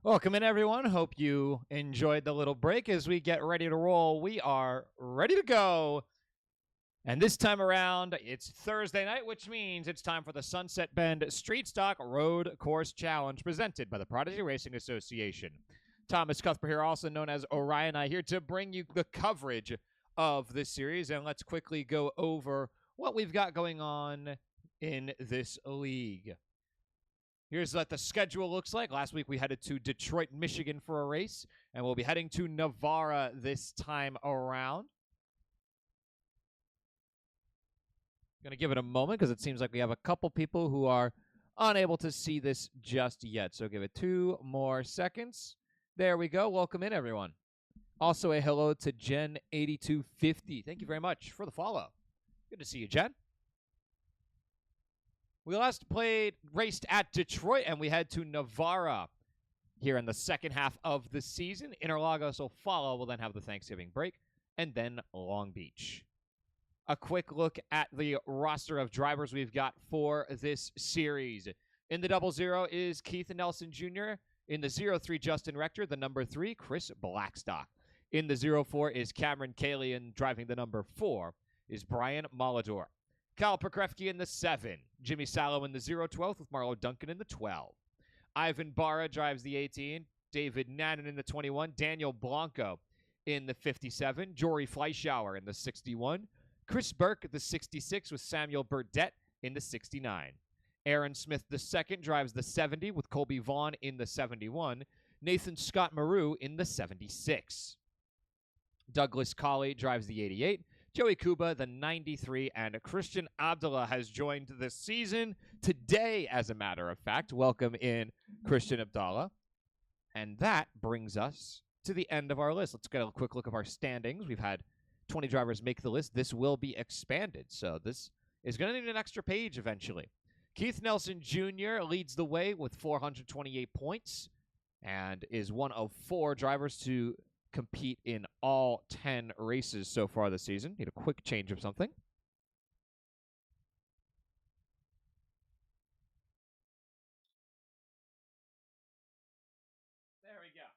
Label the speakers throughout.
Speaker 1: Welcome in, everyone. Hope you enjoyed the little break. As we get ready to roll, we are ready to go. And this time around, it's Thursday night, which means it's time for the Sunset Bend Street Stock Road Course Challenge presented by the Prodigy Racing Association. Thomas Cuthbert here, also known as Orion I, here to bring you the coverage of this series. And let's quickly go over what we've got going on in this league. Here's what the schedule looks like. Last week we headed to Detroit, Michigan for a race, and we'll be heading to Navarra this time around. Going to give it a moment because it seems like we have a couple people who are unable to see this just yet. So give it 2 more seconds. There we go. Welcome in, everyone. Also a hello to Jen8250. Thank you very much for the follow. Good to see you, Jen. We last raced at Detroit, and we head to Navarra here in the second half of the season. Interlagos will follow. We'll then have the Thanksgiving break, and then Long Beach. A quick look at the roster of drivers we've got for this series. In the 00 is Keith Nelson Jr. In the 03, Justin Rector. The number 3, Chris Blackstock. In the 04 is Cameron Cayley, and driving the number 4 is Brian Molidor. Kyle Pokrefsky in the 7. Jimmy Sallow in the 012 with Marlo Duncan in the 12. Ivan Barra drives the 18. David Nannon in the 21. Daniel Blanco in the 57. Jory Fleischauer in the 61. Chris Burke at the 66 with Samuel Burdett in the 69. Aaron Smith II drives the 70 with Colby Vaughn in the 71. Nathan Scott Maru in the 76. Douglas Colley drives the 88. Joey Kuba, the 93, and Christian Abdullah has joined this season today, as a matter of fact. Welcome in, Christian Abdullah. And that brings us to the end of our list. Let's get a quick look of our standings. We've had 20 drivers make the list. This will be expanded, so this is going to need an extra page eventually. Keith Nelson Jr. leads the way with 428 points and is one of 4 drivers to compete in all 10 races so far this season. Need a quick change of something. There we go.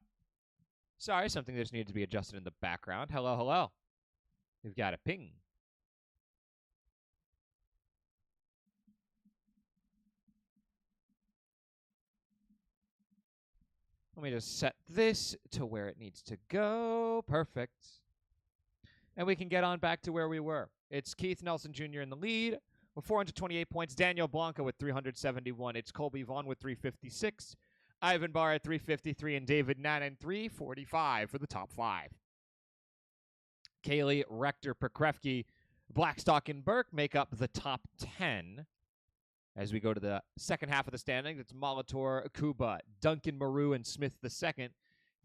Speaker 1: Sorry, something just needed to be adjusted in the background. Hello, hello. We've got a ping. Let me just set this to where it needs to go. Perfect. And we can get on back to where we were. It's Keith Nelson Jr. in the lead with 428 points. Daniel Blanco with 371. It's Colby Vaughn with 356. Ivan Barr at 353. And David Nannon 345 for the top 5. Cayley, Rector, Pokrefsky, Blackstock, and Burke make up the top 10. As we go to the second half of the standings, it's Molitor, Kuba, Duncan Maru, and Smith II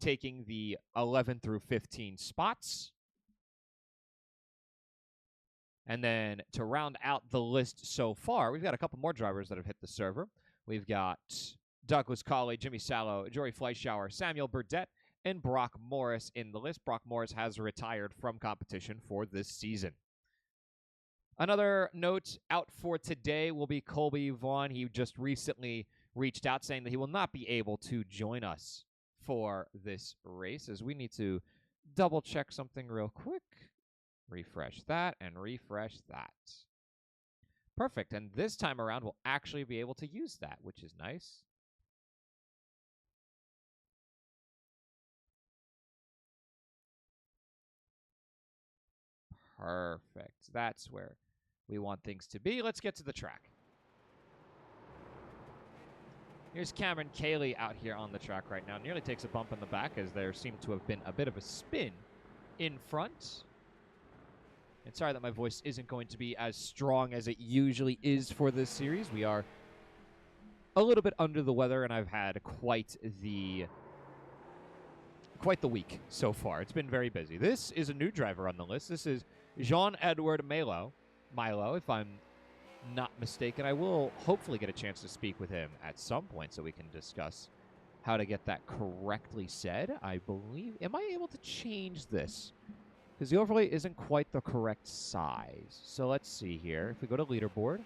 Speaker 1: taking the 11 through 15 spots. And then to round out the list so far, we've got a couple more drivers that have hit the server. We've got Douglas Colley, Jimmy Sallow, Jory Fleischauer, Samuel Burdett, and Brock Morris in the list. Brock Morris has retired from competition for this season. Another note out for today will be Colby Vaughn. He just recently reached out saying that he will not be able to join us for this race, as we need to double check something real quick. Refresh that and refresh that. Perfect. And this time around, we'll actually be able to use that, which is nice. Perfect. That's where we want things to be. Let's get to the track. Here's Cameron Cayley out here on the track right now. Nearly takes a bump in the back as there seemed to have been a bit of a spin in front. And sorry that my voice isn't going to be as strong as it usually is for this series. We are a little bit under the weather, and I've had quite the week so far. It's been very busy. This is a new driver on the list. This is Jean-Edouard Milo, if I'm not mistaken. I will hopefully get a chance to speak with him at some point so we can discuss how to get that correctly said. I believe, am I able to change this? Because the overlay isn't quite the correct size. So let's see here. If we go to leaderboard,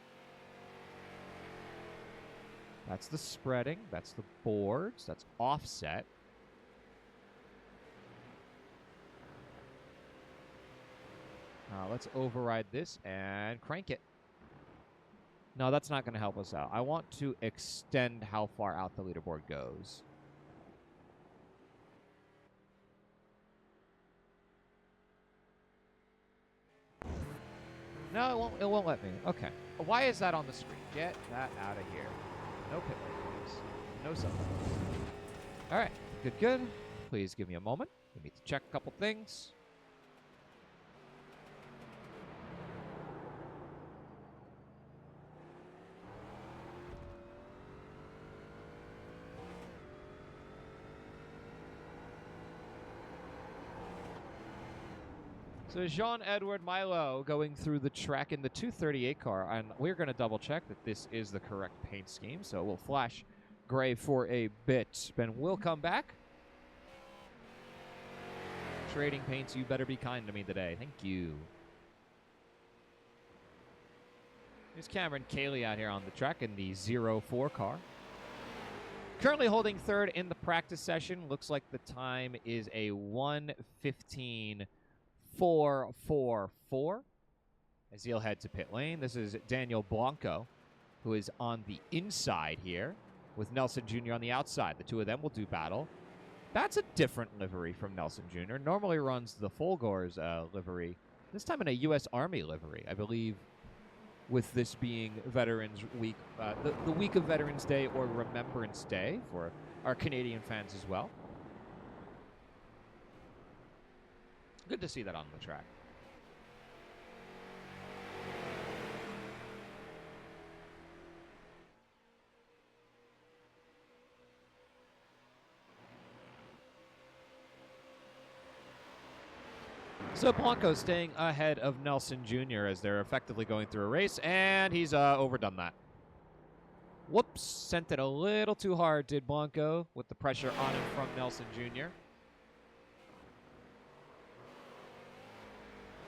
Speaker 1: That's the spreading. That's the boards. That's offset. Let's override this and crank it. No, that's not going to help us out. I want to extend how far out the leaderboard goes. No, it won't let me. Okay. Why is that on the screen? Get that out of here. No pit lane, please. No subtitles. All right. Good, good. Please give me a moment. We need to check a couple things. So Jean-Edouard Milo going through the track in the 238 car, and we're going to double check that this is the correct paint scheme. So we'll flash gray for a bit, then we'll come back. Trading paints, you better be kind to me today. Thank you. Here's Cameron Cayley out here on the track in the 04 car. Currently holding third in the practice session. Looks like the time is a 1:15.444 as he'll head to pit lane. This is Daniel Blanco, who is on the inside here with Nelson Jr. on the outside. The two of them will do battle. That's a different livery from Nelson Jr. Normally runs the Folgors livery, this time in a U.S. Army livery, I believe, with this being Veterans Week, the week of Veterans Day or Remembrance Day for our Canadian fans as well. Good to see that on the track. So Blanco staying ahead of Nelson Jr. as they're effectively going through a race, and he's overdone that. Whoops, sent it a little too hard, did Blanco, with the pressure on him from Nelson Jr.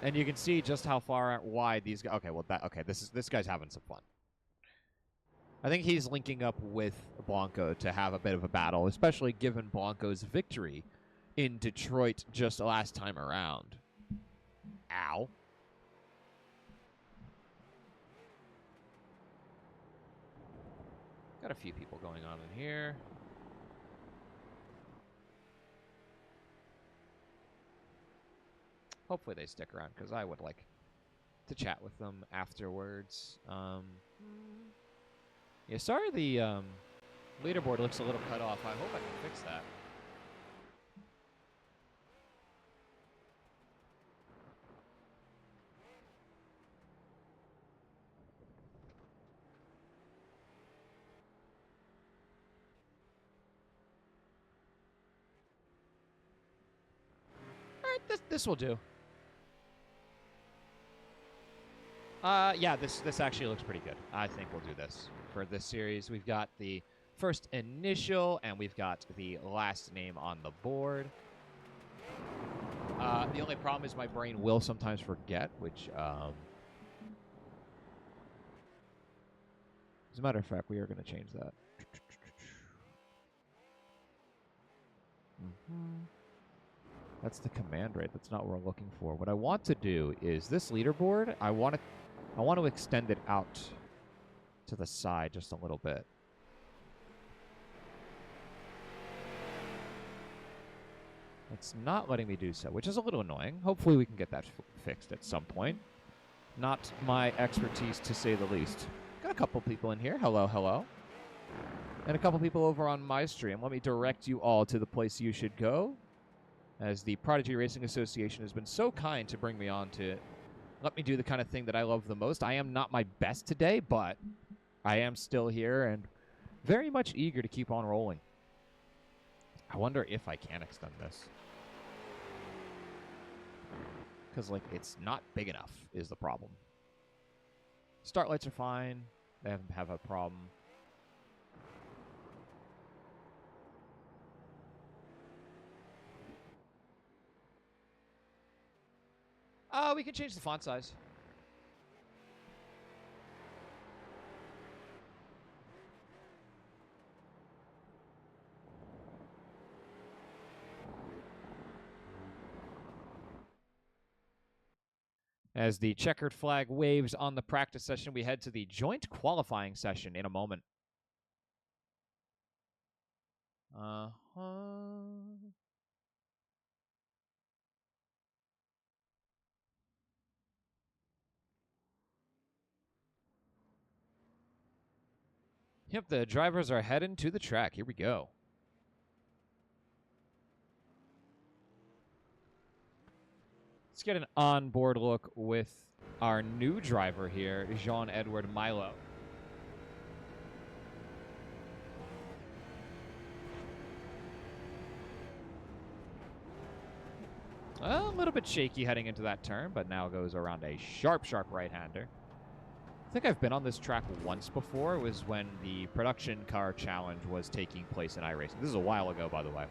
Speaker 1: And you can see just how far wide these guys. Okay, this guy's having some fun. I think he's linking up with Blanco to have a bit of a battle, especially given Blanco's victory in Detroit just last time around. Ow. Got a few people going on in here. Hopefully they stick around, because I would like to chat with them afterwards. Yeah, sorry the leaderboard looks a little cut off. I hope I can fix that. All right, this will do. Yeah, this actually looks pretty good. I think we'll do this for this series. We've got the first initial, and we've got the last name on the board. The only problem is my brain will sometimes forget, which, as a matter of fact, we are going to change that. That's the command rate. That's not what we're looking for. What I want to do is this leaderboard, I want to extend it out to the side just a little bit. It's not letting me do so, which is a little annoying. Hopefully we can get that fixed at some point. Not my expertise, to say the least. Got a couple people in here. Hello, hello. And a couple people over on my stream. Let me direct you all to the place you should go, as the Prodigy Racing Association has been so kind to bring me on to let me do the kind of thing that I love the most. I am not my best today, but I am still here and very much eager to keep on rolling. I wonder if I can extend this. Because, like, it's not big enough is the problem. Start lights are fine. They haven't have a problem. We can change the font size. As the checkered flag waves on the practice session, we head to the joint qualifying session in a moment. Yep, the drivers are heading to the track. Here we go. Let's get an onboard look with our new driver here, Jean-Edouard Milo. A little bit shaky heading into that turn, but now goes around a sharp right-hander. I think I've been on this track once before. It was when the production car challenge was taking place in iRacing. This is a while ago, by the way,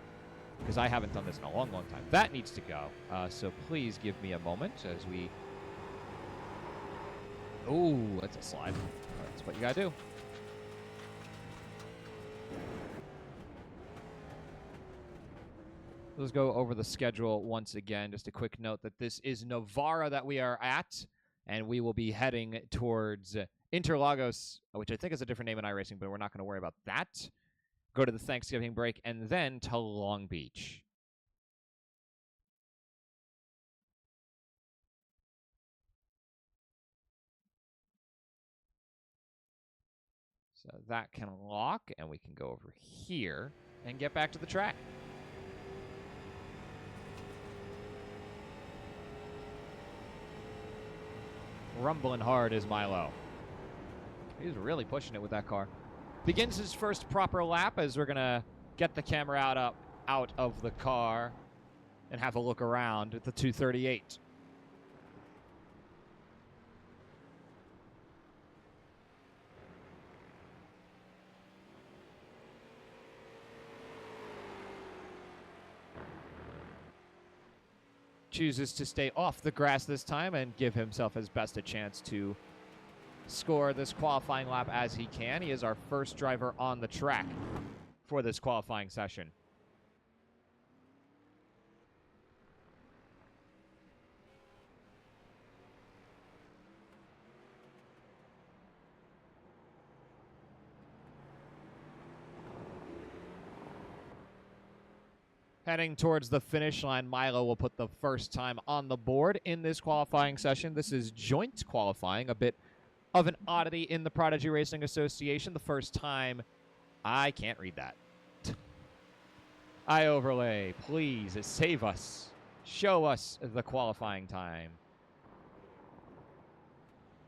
Speaker 1: because I haven't done this in a long time. That needs to go. So please give me a moment as we... Ooh, that's a slide. That's what you gotta do. Let's go over the schedule once again. Just a quick note that this is Navarra that we are at, and we will be heading towards Interlagos, which I think is a different name in iRacing, but we're not going to worry about that. Go to the Thanksgiving break, and then to Long Beach. So that can lock, and we can go over here and get back to the track. Rumbling hard is Milo. He's really pushing it with that car. Begins his first proper lap as we're going to get the camera out of the car and have a look around at the 238. Chooses to stay off the grass this time and give himself as best a chance to score this qualifying lap as he can. He is our first driver on the track for this qualifying session. Heading towards the finish line, Milo will put the first time on the board in this qualifying session. This is joint qualifying, a bit of an oddity in the Prodigy Racing Association. The first time, I can't read that. iOverlay, please save us. Show us the qualifying time.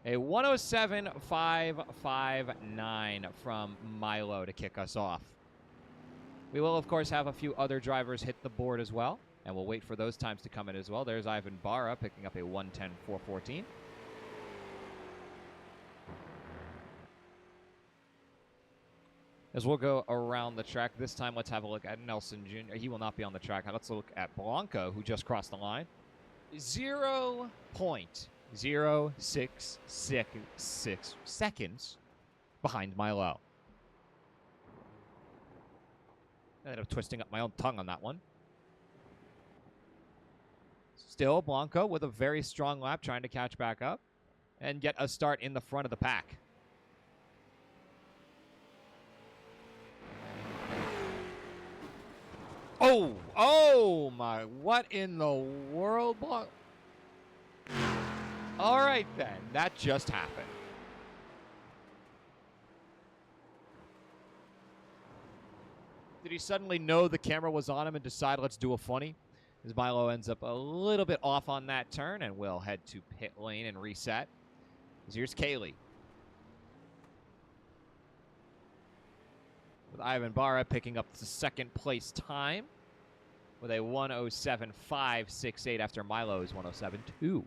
Speaker 1: A 107.559 from Milo to kick us off. We will, of course, have a few other drivers hit the board as well, and we'll wait for those times to come in as well. There's Ivan Barra picking up a 110.414. As we'll go around the track, this time let's have a look at Nelson Jr. He will not be on the track. Let's look at Blanco, who just crossed the line. 0.0666 seconds behind Milo. I ended up twisting up my own tongue on that one. Still, Blanco with a very strong lap, trying to catch back up and get a start in the front of the pack. Oh my, what in the world, Blanco? All right then, that just happened. Did he suddenly know the camera was on him and decide, let's do a funny? As Milo ends up a little bit off on that turn, and we'll head to pit lane and reset. As here's Kaylee. With Ivan Barra picking up the second place time with a 107.568 after Milo's 107.2.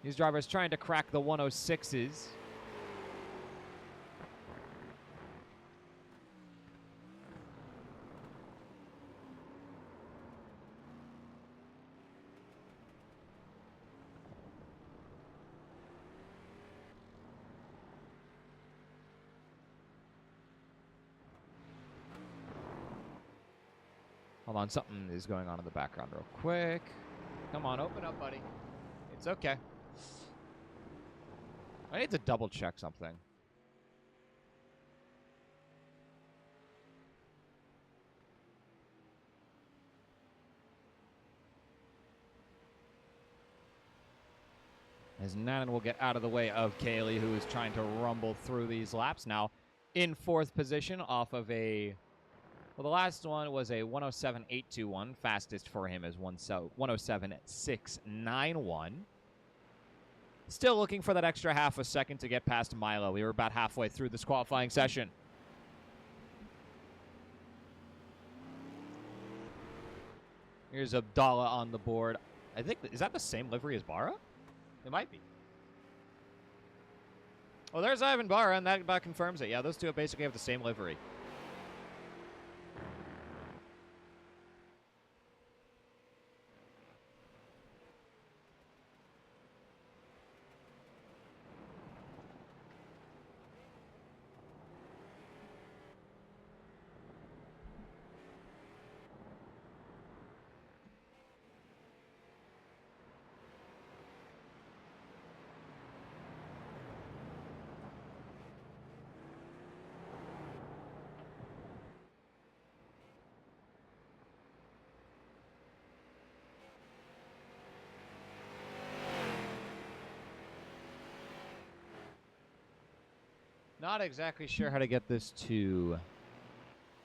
Speaker 1: These drivers trying to crack the 106s. Hold on, something is going on in the background real quick. Come on, open up, buddy. It's okay. I need to double check something. As Nanan will get out of the way of Kaylee, who is trying to rumble through these laps. Now in 4th position off of a... Well, the last one was a 107.821. Fastest for him is 107.691. Still looking for that extra half a second to get past Milo. We were about halfway through this qualifying session. Here's Abdallah on the board. I think, is that the same livery as Barra? It might be. Oh, there's Ivan Barra, and that about confirms it. Yeah, those two basically have the same livery. Not exactly sure how to get this to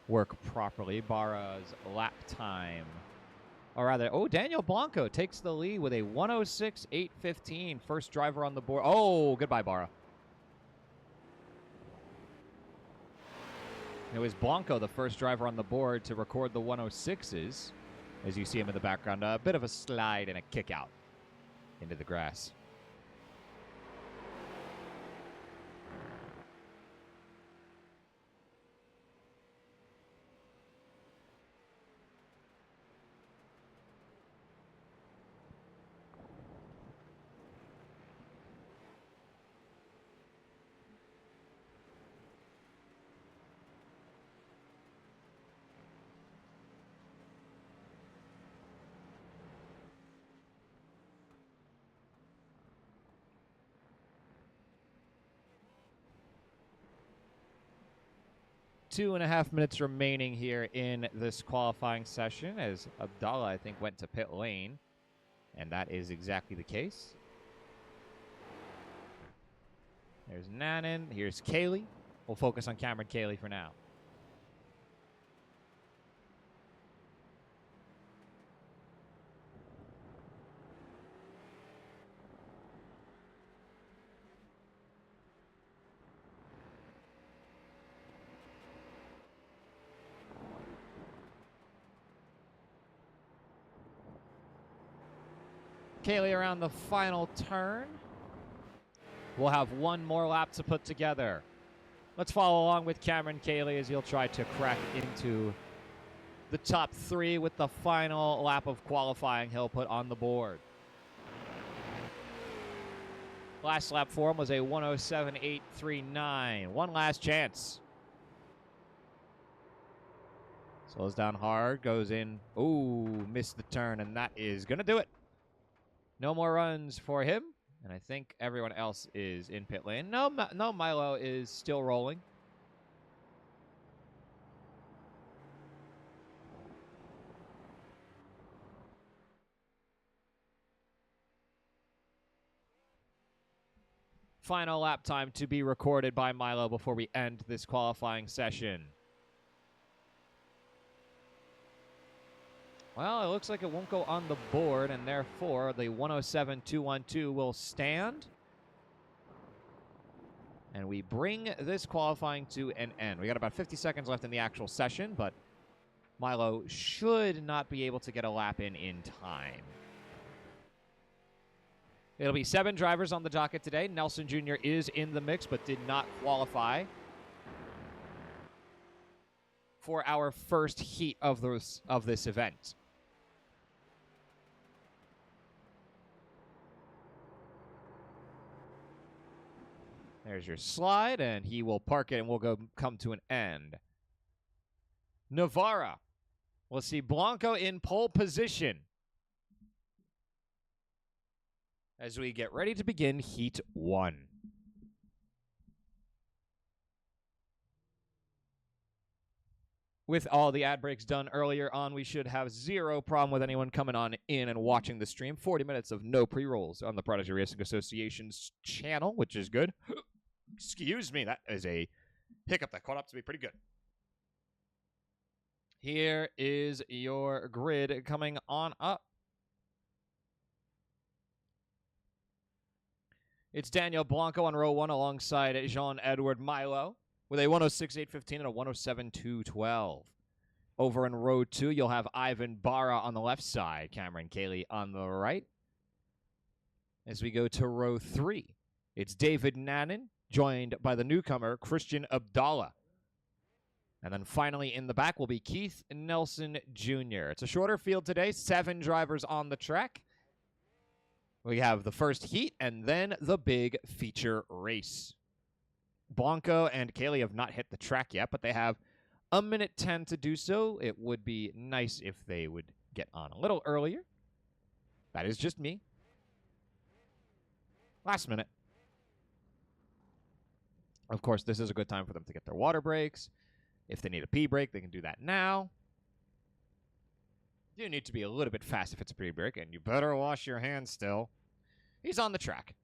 Speaker 1: work properly. Barra's lap time. Or rather, oh, Daniel Blanco takes the lead with a 106.815. First driver on the board. Oh, goodbye, Barra. It was Blanco, the first driver on the board to record the 106s. As you see him in the background, a bit of a slide and a kick out into the grass. Two and a half minutes remaining here in this qualifying session as Abdallah, I think, went to pit lane. And that is exactly the case. There's Nanan. Here's Kaylee. We'll focus on Cameron Kaylee for now. Kaylee around the final turn. We'll have one more lap to put together. Let's follow along with Cameron Kaylee as he'll try to crack into the top 3 with the final lap of qualifying he'll put on the board. Last lap for him was a 107.839. One last chance. Slows down hard, goes in. Ooh, missed the turn, and that is going to do it. No more runs for him, and I think everyone else is in pit lane. No, Milo is still rolling. Final lap time to be recorded by Milo before we end this qualifying session. Well, it looks like it won't go on the board, and therefore the 107.212 will stand. And we bring this qualifying to an end. We got about 50 seconds left in the actual session, but Milo should not be able to get a lap in time. It'll be 7 drivers on the docket today. Nelson Jr. is in the mix, but did not qualify for our first heat of this event. There's your slide, and he will park it, and we'll come to an end. Navarra. We'll see Blanco in pole position. as we get ready to begin Heat 1. With all the ad breaks done earlier on, we should have zero problem with anyone coming on in and watching the stream. 40 minutes of no pre-rolls on the Prodigy Racing Association's channel, which is good. Excuse me, that is a hiccup that caught up to me pretty good. Here is your grid coming on up. It's Daniel Blanco on row 1 alongside Jean-Edouard Milo with a 106.815 and a 107.212. Over in row 2, you'll have Ivan Barra on the left side, Cameron Cayley on the right. As we go to row 3, it's David Nannon, joined by the newcomer, Christian Abdallah. And then finally in the back will be Keith Nelson Jr. It's a shorter field today, 7 drivers on the track. We have the first heat and then the big feature race. Blanco and Cayley have not hit the track yet, but they have a minute 10 to do so. It would be nice if they would get on a little earlier. That is just me. Last minute. Of course, this is a good time for them to get their water breaks. If they need a pee break, they can do that now. You need to be a little bit fast if it's a pee break, and you better wash your hands still. He's on the track.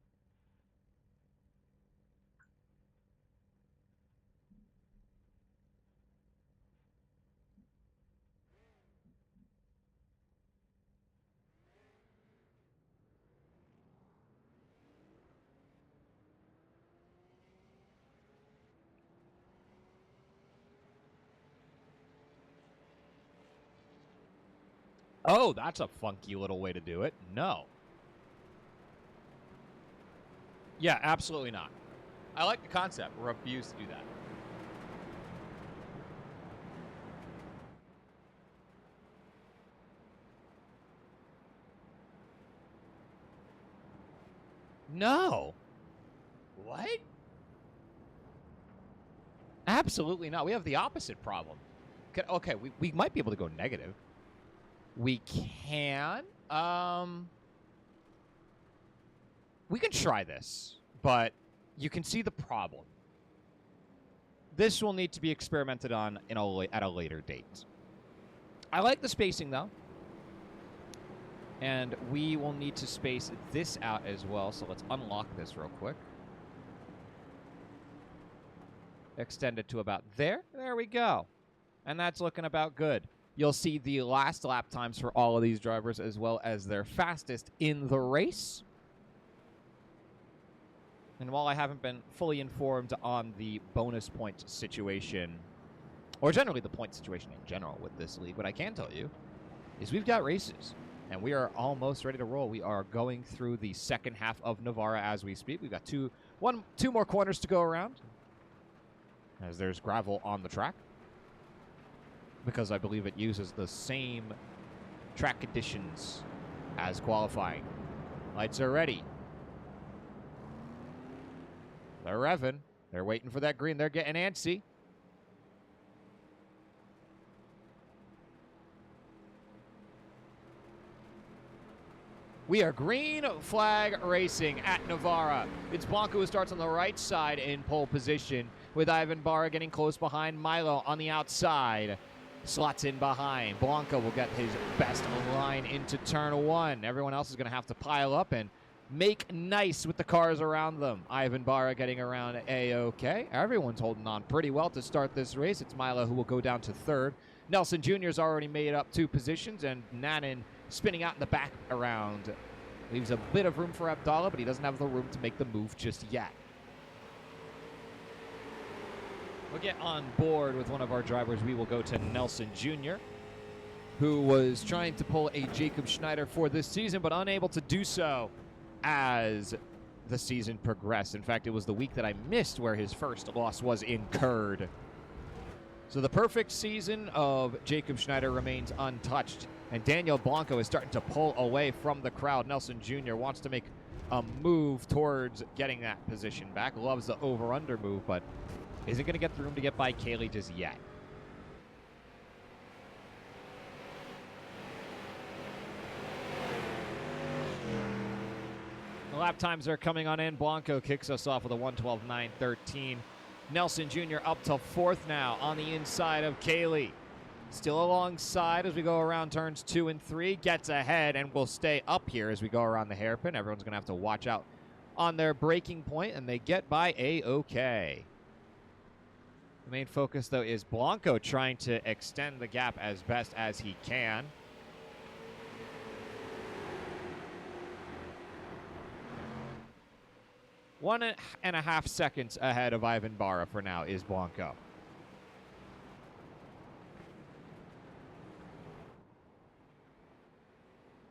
Speaker 1: Oh, that's a funky little way to do it. No. Yeah, absolutely not. I like the concept. Refuse to do that. No. What? Absolutely not. We have the opposite problem. Okay, we might be able to go negative. We can. We can try this, but you can see the problem. This will need to be experimented on at a later date. I like the spacing, though. And we will need to space this out as well, so let's unlock this real quick. Extend it to about there. There we go. And that's looking about good. You'll see the last lap times for all of these drivers as well as their fastest in the race. And while I haven't been fully informed on the bonus point situation, or generally the point situation in general with this league, what I can tell you is we've got races, and we are almost ready to roll. We are going through the second half of Navarra as we speak. We've got two more corners to go around, as there's gravel on the track, because I believe it uses the same track conditions as qualifying. Lights are ready. They're revving. They're waiting for that green. They're getting antsy. We are green flag racing at Navarra. It's Blanco who starts on the right side in pole position, with Ivan Barra getting close behind. Milo on the outside. Slots in behind. Blanco will get his best line into turn 1. Everyone else is going to have to pile up and make nice with the cars around them. Ivan Barra getting around A-OK. Everyone's holding on pretty well to start this race. It's Milo who will go down to 3rd. Nelson Jr.'s already made up 2 positions, and Nannon spinning out in the back around. Leaves a bit of room for Abdallah, but he doesn't have the room to make the move just yet. We'll get on board with one of our drivers. We will go to Nelson Jr., who was trying to pull a Jacob Schneider for this season, but unable to do so as the season progressed. In fact, it was the week that I missed where his first loss was incurred. So the perfect season of Jacob Schneider remains untouched, and Daniel Blanco is starting to pull away from the crowd. Nelson Jr. wants to make a move towards getting that position back. Loves the over-under move, but isn't going to get the room to get by Cayley just yet. lap times are coming on in. Blanco kicks us off with a 1:12.913. Nelson Jr. up to fourth now on the inside of Cayley. Still alongside as we go around turns 2 and 3. Gets ahead and will stay up here as we go around the hairpin. Everyone's going to have to watch out on their braking point, and they get by A-OK. The main focus, though, is Blanco trying to extend the gap as best as he can. One and a half seconds ahead of Ivan Barra for now is Blanco.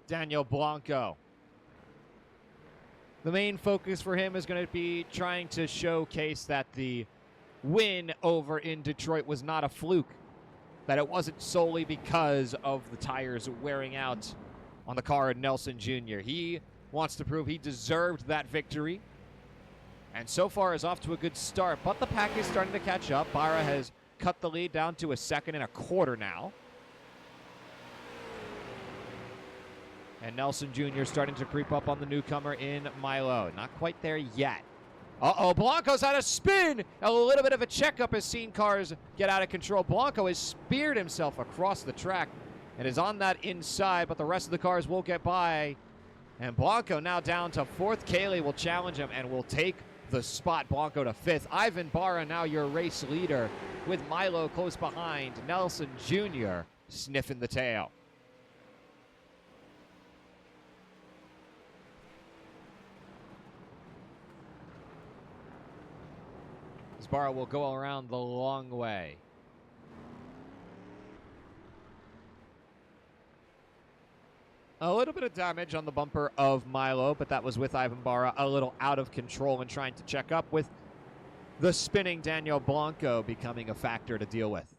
Speaker 1: Daniel Blanco. The main focus for him is going to be trying to showcase that the win over in Detroit was not a fluke, that it wasn't solely because of the tires wearing out on the car of Nelson Jr. He wants to prove he deserved that victory, and so far is off to a good start, but the pack is starting to catch up. Barra has cut the lead down to a 2.25 seconds now. And Nelson Jr. starting to creep up on the newcomer in Milo. Not quite there yet. Uh-oh, Blanco's had a spin. A little bit of a checkup has seen cars get out of control. Blanco has speared himself across the track and is on that inside, but the rest of the cars will get by. And Blanco now down to fourth. Cayley will challenge him and will take the spot. Blanco to fifth. Ivan Barra now your race leader with Milo close behind. Nelson Jr. sniffing the tail. Barra will go around the long way. A little bit of damage on the bumper of Milo, but that was with Ivan Barra a little out of control and trying to check up, with the spinning Daniel Blanco becoming a factor to deal with.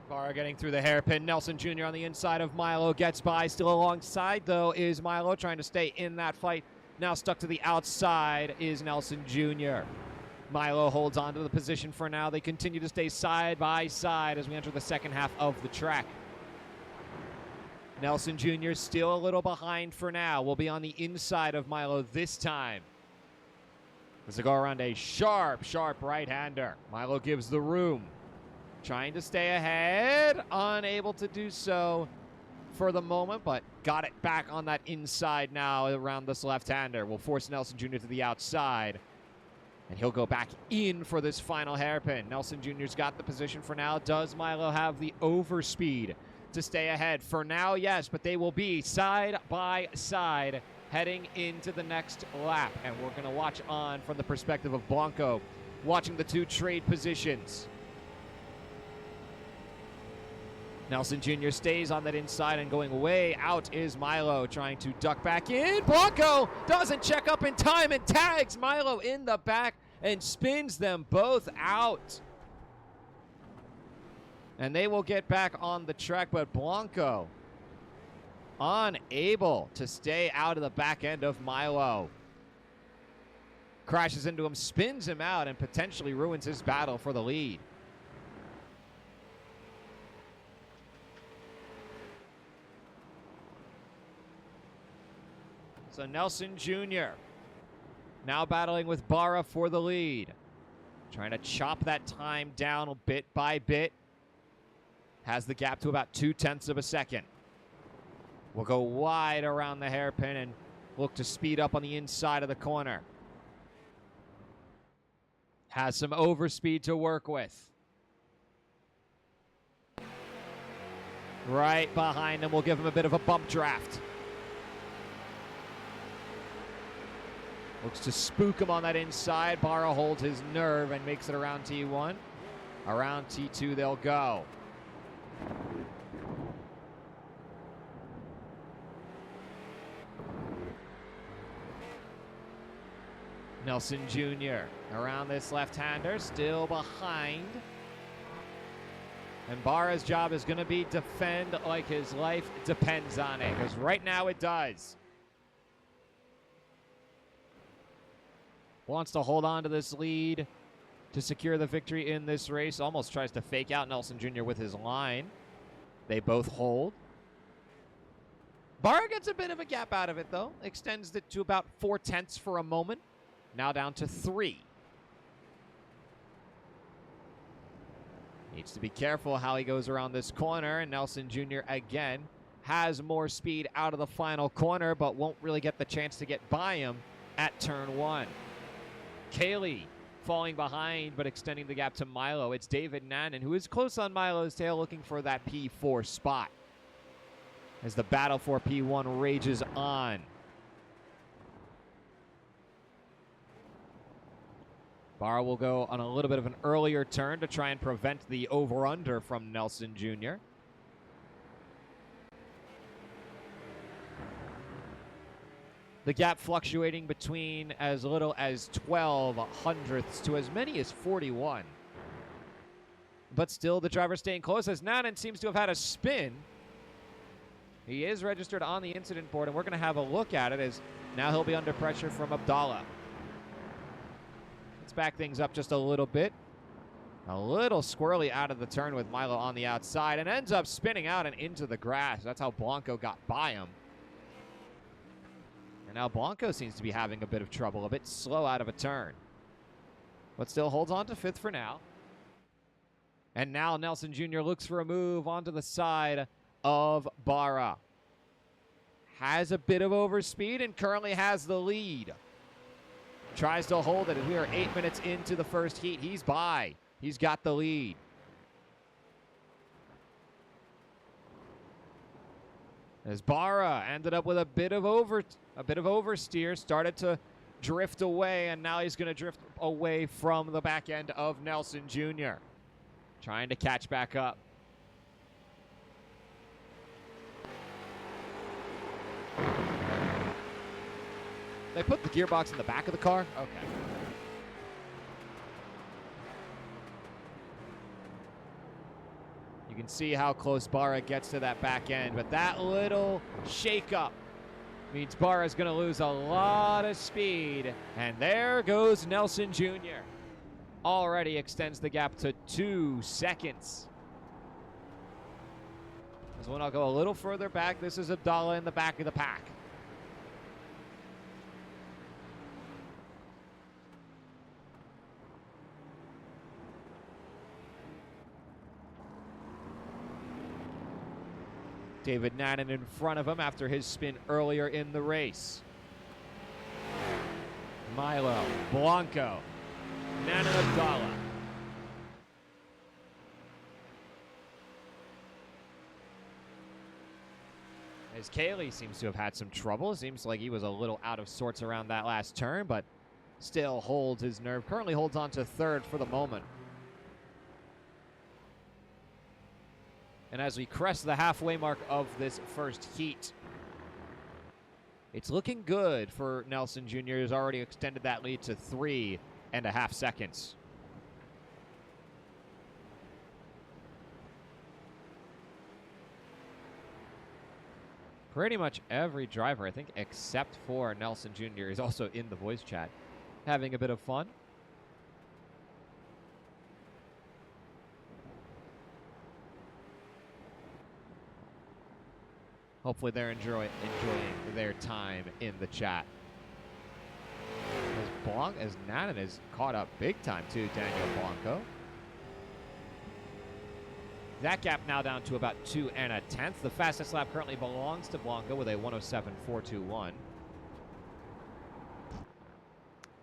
Speaker 1: Barra getting through the hairpin. Nelson Jr. on the inside of Milo gets by. Still alongside, though, is Milo trying to stay in that fight. Now stuck to the outside is Nelson Jr. Milo holds on to the position for now. They continue to stay side by side as we enter the second half of the track. Nelson Jr. still a little behind for now. Will be on the inside of Milo this time. As they go around a sharp right-hander. Milo gives the room. Trying to stay ahead, unable to do so for the moment, but got it back on that inside now around this left-hander. Will force Nelson Jr. to the outside, and he'll go back in for this final hairpin. Nelson Jr.'s got the position for now. Does Milo have the overspeed to stay ahead? For now, yes, but they will be side by side heading into the next lap, and we're going to watch on from the perspective of Blanco, watching the two trade positions. Nelson Jr. stays on that inside, and going way out is Milo trying to duck back in. Blanco doesn't check up in time and tags Milo in the back and spins them both out. And they will get back on the track, but Blanco unable to stay out of the back end of Milo. Crashes into him, spins him out, and potentially ruins his battle for the lead. So Nelson Jr. now battling with Barra for the lead. Trying to chop that time down bit by bit. Has the gap to about 0.2 seconds. Will go wide around the hairpin and look to speed up on the inside of the corner. Has some overspeed to work with. Right behind him will give him a bit of a bump draft. Looks to spook him on that inside. Barra holds his nerve and makes it around T1. Around T2 they'll go. Nelson Jr. around this left-hander, still behind. And Barra's job is going to be defend like his life depends on it, because right now it does. Wants to hold on to this lead to secure the victory in this race. Almost tries to fake out Nelson Jr. with his line. They both hold. Barra gets a bit of a gap out of it, though. Extends it to about 4/10 for a moment. Now down to 3. Needs to be careful how he goes around this corner. And Nelson Jr. again has more speed out of the final corner, but won't really get the chance to get by him at turn 1. Kaylee falling behind, but extending the gap to Milo. It's David Nannon, who is close on Milo's tail, looking for that P4 spot as the battle for P1 rages on. Barra will go on a little bit of an earlier turn to try and prevent the over-under from Nelson Jr. The gap fluctuating between as little as 12 hundredths to as many as 41. But still, the driver staying close as Nannon seems to have had a spin. He is registered on the incident board, and we're going to have a look at it as now he'll be under pressure from Abdallah. Let's back things up just a little bit. A little squirrely out of the turn with Milo on the outside and ends up spinning out and into the grass. That's how Blanco got by him. And now Blanco seems to be having a bit of trouble, a bit slow out of a turn. But still holds on to 5th for now. And now Nelson Jr. looks for a move onto the side of Barra. Has a bit of overspeed and currently has the lead. Tries to hold it, and we are 8 minutes into the first heat. He's by. He's got the lead. As Barra ended up with a bit of oversteer, started to drift away, and now he's going to drift away from the back end of Nelson Jr. Trying to catch back up. They put the gearbox in the back of the car? Okay. You can see how close Barra gets to that back end, but that little shake-up means Barra's going to lose a lot of speed, and there goes Nelson Jr. Already extends the gap to 2 seconds. As when I'll go a little further back, this is Abdallah in the back of the pack. David Nannon in front of him after his spin earlier in the race. Milo, Blanco, Nannon, Abdallah. As Kaylee seems to have had some trouble. Seems like he was a little out of sorts around that last turn, but still holds his nerve. Currently holds on to 3rd for the moment. And as we crest the halfway mark of this first heat, it's looking good for Nelson Jr. Who's already extended that lead to 3.5 seconds. Pretty much every driver, I think, except for Nelson Jr. is also in the voice chat, having a bit of fun. Hopefully they're enjoying their time in the chat. As Nannon is caught up big time too, Daniel Blanco. That gap now down to about 2.1. The fastest lap currently belongs to Blanco with a 107.421.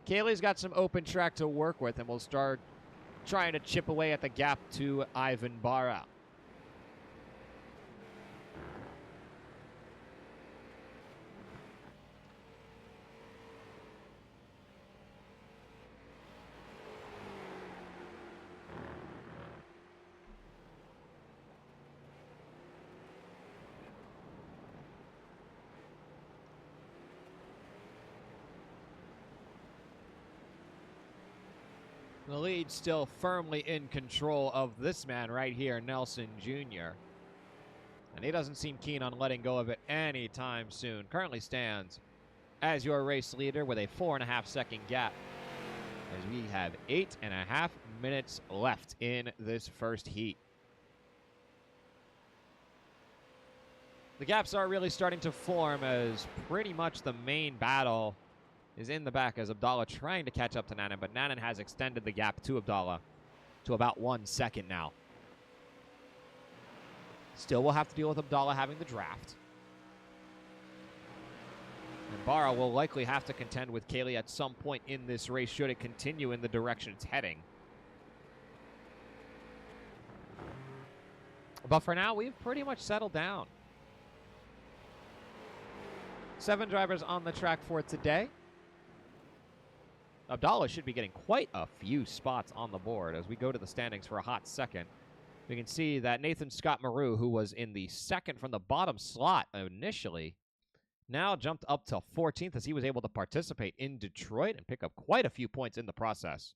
Speaker 1: Kaylee's got some open track to work with, and we'll start trying to chip away at the gap to Ivan Barra. The lead still firmly in control of this man right here, Nelson Jr. And he doesn't seem keen on letting go of it anytime soon. Currently stands as your race leader with a 4.5 second gap, as we have 8.5 minutes left in this first heat. The gaps are really starting to form, as pretty much the main battle is in the back, as Abdallah trying to catch up to Nanan, but Nanan has extended the gap to Abdallah to about 1 second now. Still will have to deal with Abdallah having the draft. And Barra will likely have to contend with Kaylee at some point in this race, should it continue in the direction it's heading. But for now, we've pretty much settled down. 7 drivers on the track for today. Abdallah should be getting quite a few spots on the board as we go to the standings for a hot second. We can see that Nathan Scott Maru, who was in the second from the bottom slot initially, now jumped up to 14th as he was able to participate in Detroit and pick up quite a few points in the process.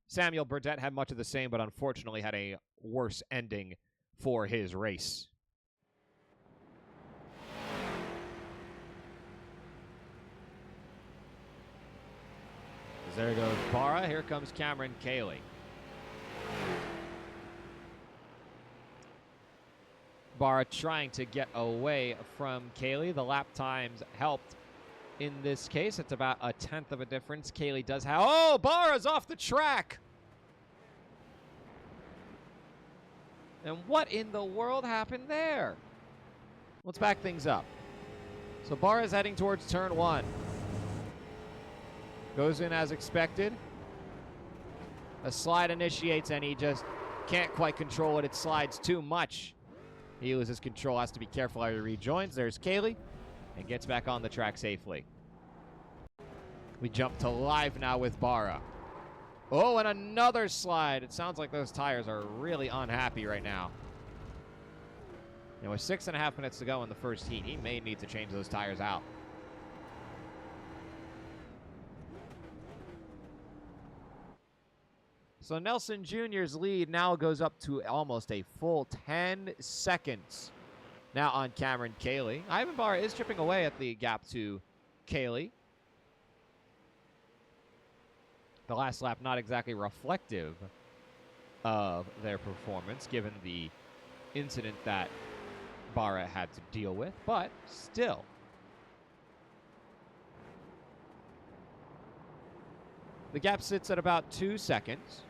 Speaker 1: Samuel Burdett had much of the same, but unfortunately had a worse ending for his race. There goes Barra. Here comes Cameron Cayley. Barra trying to get away from Cayley. The lap times helped in this case. It's about 1/10 of a difference. Cayley does have... Oh, Barra's off the track! And what in the world happened there? Let's back things up. So Barra's heading towards turn 1. Goes in as expected. A slide initiates, and he just can't quite control it. It slides too much. He loses control, has to be careful how he rejoins. There's Cayley, and gets back on the track safely. We jump to live now with Barra. Oh, and another slide. It sounds like those tires are really unhappy right now. And with 6.5 minutes to go in the first heat, he may need to change those tires out. So Nelson Jr.'s lead now goes up to almost a full 10 seconds now on Cameron Cayley. Ivan Barra is chipping away at the gap to Cayley. The last lap not exactly reflective of their performance, given the incident that Barra had to deal with, but still. The gap sits at about 2 seconds.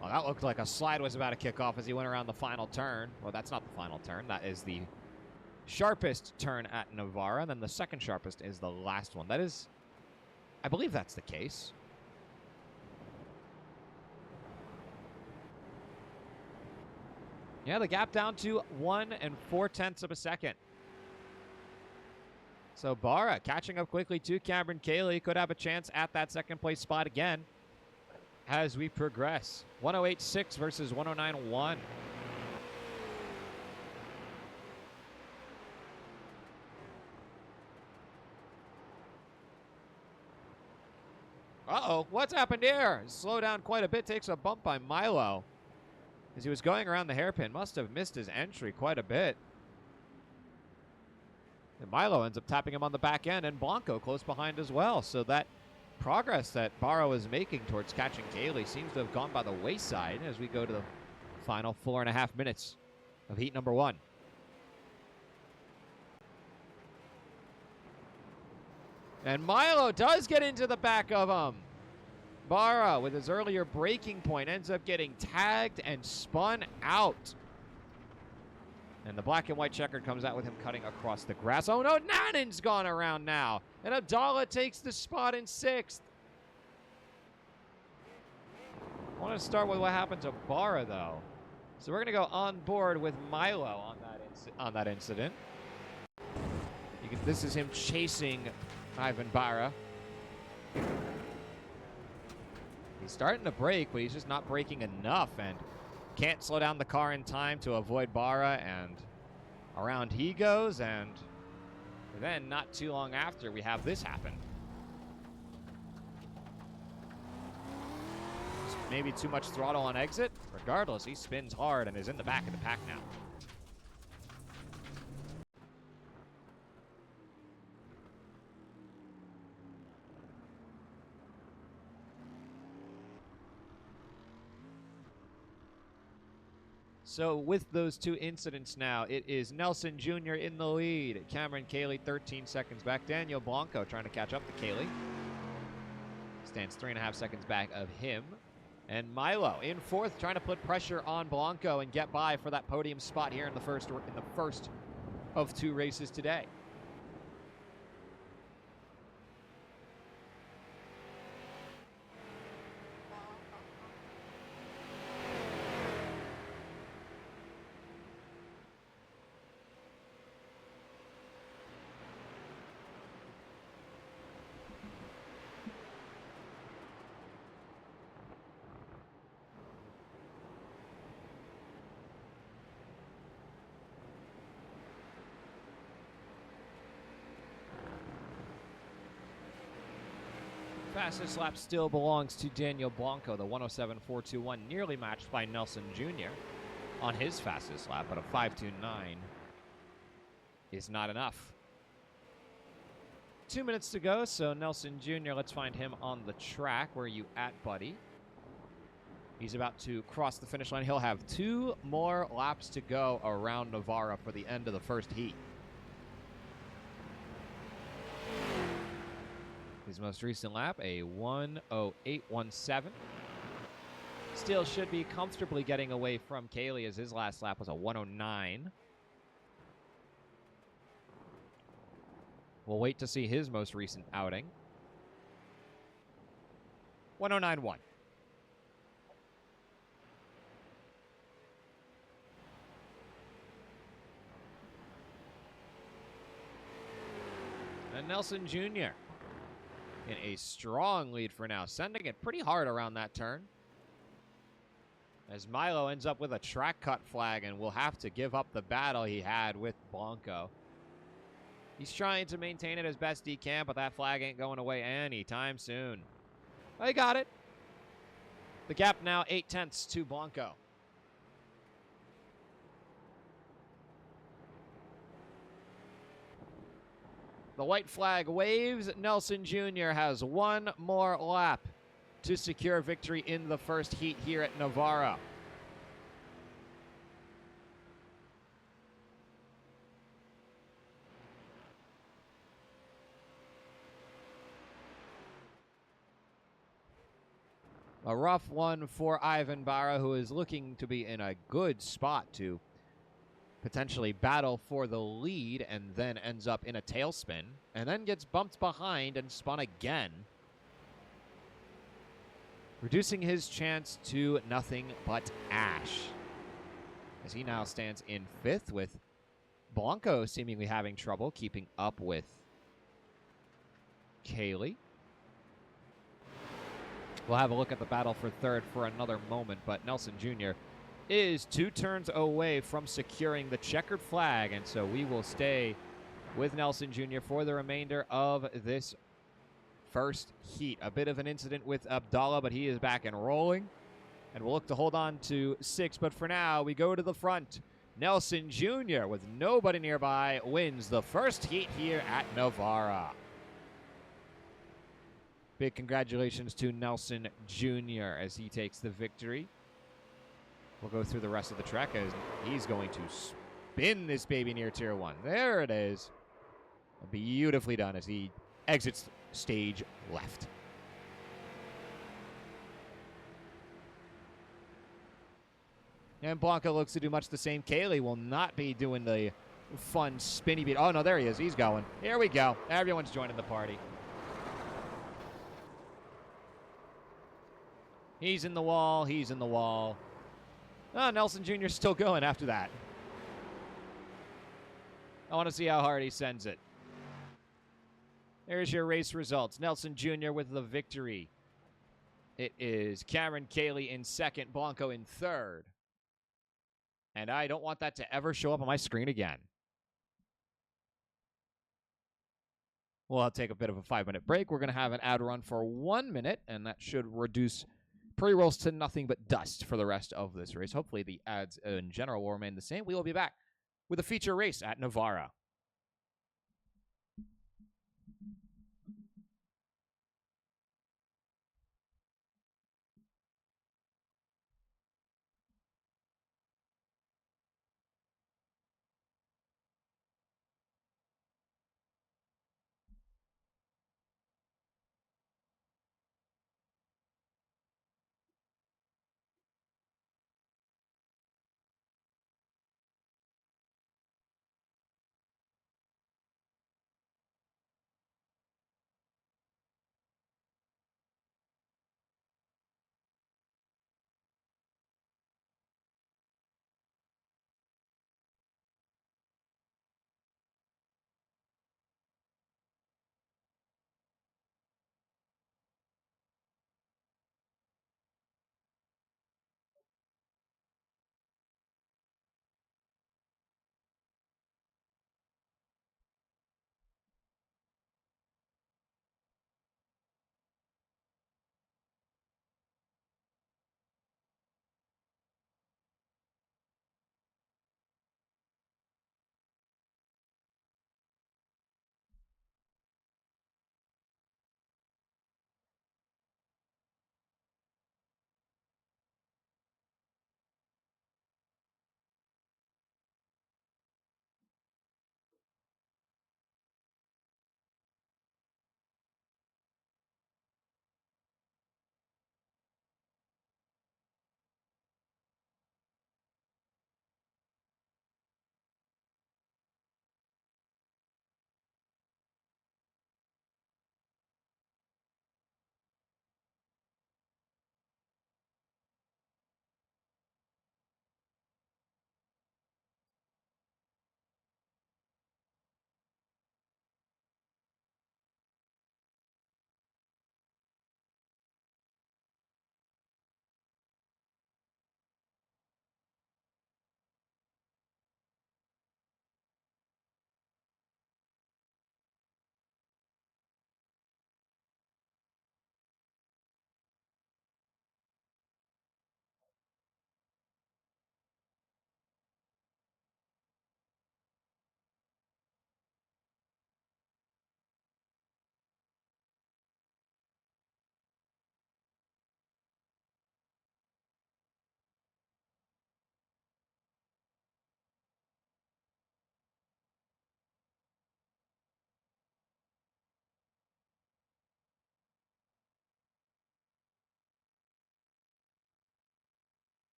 Speaker 1: Well, that looked like a slide was about to kick off as he went around the final turn. Well, that's not the final turn. That is the sharpest turn at Navarra. And then the second sharpest is the last one. That is, I believe that's the case. Yeah, the gap down to 1 4/10 of a second. So Barra catching up quickly to Cameron Cayley. Could have a chance at that second place spot again as we progress. 108.6 versus 109.1. Uh-oh, what's happened here? Slow down quite a bit, takes a bump by Milo as he was going around the hairpin. Must have missed his entry quite a bit. And Milo ends up tapping him on the back end, and Blanco close behind as well. So that progress that Barra was making towards catching Cayley seems to have gone by the wayside as we go to the final 4.5 minutes of heat number 1. And Milo does get into the back of him. Barra, with his earlier braking point, ends up getting tagged and spun out. And the black and white checkered comes out with him cutting across the grass. Oh no, Nanan's gone around now. And Abdallah takes the spot in 6th. I want to start with what happened to Barra, though. So we're going to go on board with Milo on that incident. This is him chasing Ivan Barra. He's starting to brake, but he's just not braking enough and can't slow down the car in time to avoid Barra, and around he goes, and then not too long after we have this happen. Just maybe too much throttle on exit. Regardless, he spins hard and is in the back of the pack now. So with those two incidents now, it is Nelson Jr. in the lead. Cameron Cayley 13 seconds back. Daniel Blanco trying to catch up to Cayley. Stands 3.5 seconds back of him. And Milo in fourth, trying to put pressure on Blanco and get by for that podium spot here in the first of two races today. Fastest lap still belongs to Daniel Blanco, the 107.421, nearly matched by Nelson Jr. on his fastest lap, but a 5.29 is not enough. 2 minutes to go, so Nelson Jr., let's find him on the track. Where are you at, buddy? He's about to cross the finish line. He'll have 2 more laps to go around Navarra for the end of the first heat. His most recent lap, a 1:08.17. Still should be comfortably getting away from Cayley, as his last lap was a 1:09. We'll wait to see his most recent outing. 1:09.1. And Nelson Jr. in a strong lead for now, sending it pretty hard around that turn. As Milo ends up with a track cut flag and will have to give up the battle he had with Blanco. He's trying to maintain it as best he can, but that flag ain't going away anytime soon. Oh, he got it. The gap now 0.8 to Blanco. The white flag waves. Nelson Jr. has 1 more lap to secure victory in the first heat here at Navarra. A rough one for Ivan Barra, who is looking to be in a good spot to potentially battle for the lead, and then ends up in a tailspin, and then gets bumped behind and spun again, reducing his chance to nothing but ash, as he now stands in 5th, with Blanco seemingly having trouble keeping up with Cayley. We'll have a look at the battle for 3rd for another moment, but Nelson Jr. is 2 turns away from securing the checkered flag, and so we will stay with Nelson Jr. for the remainder of this first heat. A bit of an incident with Abdallah, but he is back and rolling, and we'll look to hold on to 6, but for now we go to the front. Nelson Jr., with nobody nearby, wins the first heat here at Navarra. Big congratulations to Nelson Jr. as he takes the victory. We'll go through the rest of the track as he's going to spin this baby near Tier 1. There it is. Beautifully done as he exits stage left. And Blanco looks to do much the same. Cayley will not be doing the fun spinny beat. Oh, no, there he is. He's going. Here we go. Everyone's joining the party. He's in the wall. He's in the wall. Oh, Nelson Jr.'s still going after that. I want to see how hard he sends it. There's your race results. Nelson Jr. with the victory. It is Cameron Cayley in second, Blanco in third. And I don't want that to ever show up on my screen again. We'll take a bit of a 5-minute break. We're going to have an ad run for 1 minute, and that should reduce pre-rolls to nothing but dust for the rest of this race. Hopefully the ads in general will remain the same. We will be back with a feature race at Navarra.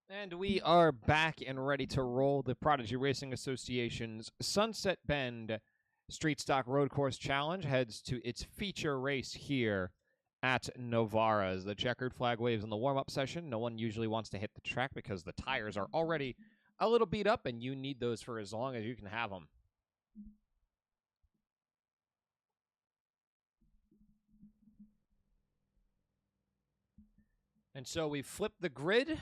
Speaker 1: And we are back and ready to roll the Prodigy Racing Association's Sunset Bend Street Stock Road Course Challenge heads to its feature race here at Navarra. As the checkered flag waves in the warm-up session, no one usually wants to hit the track because the tires are already a little beat up, and you need those for as long as you can have them. And so we flip the grid.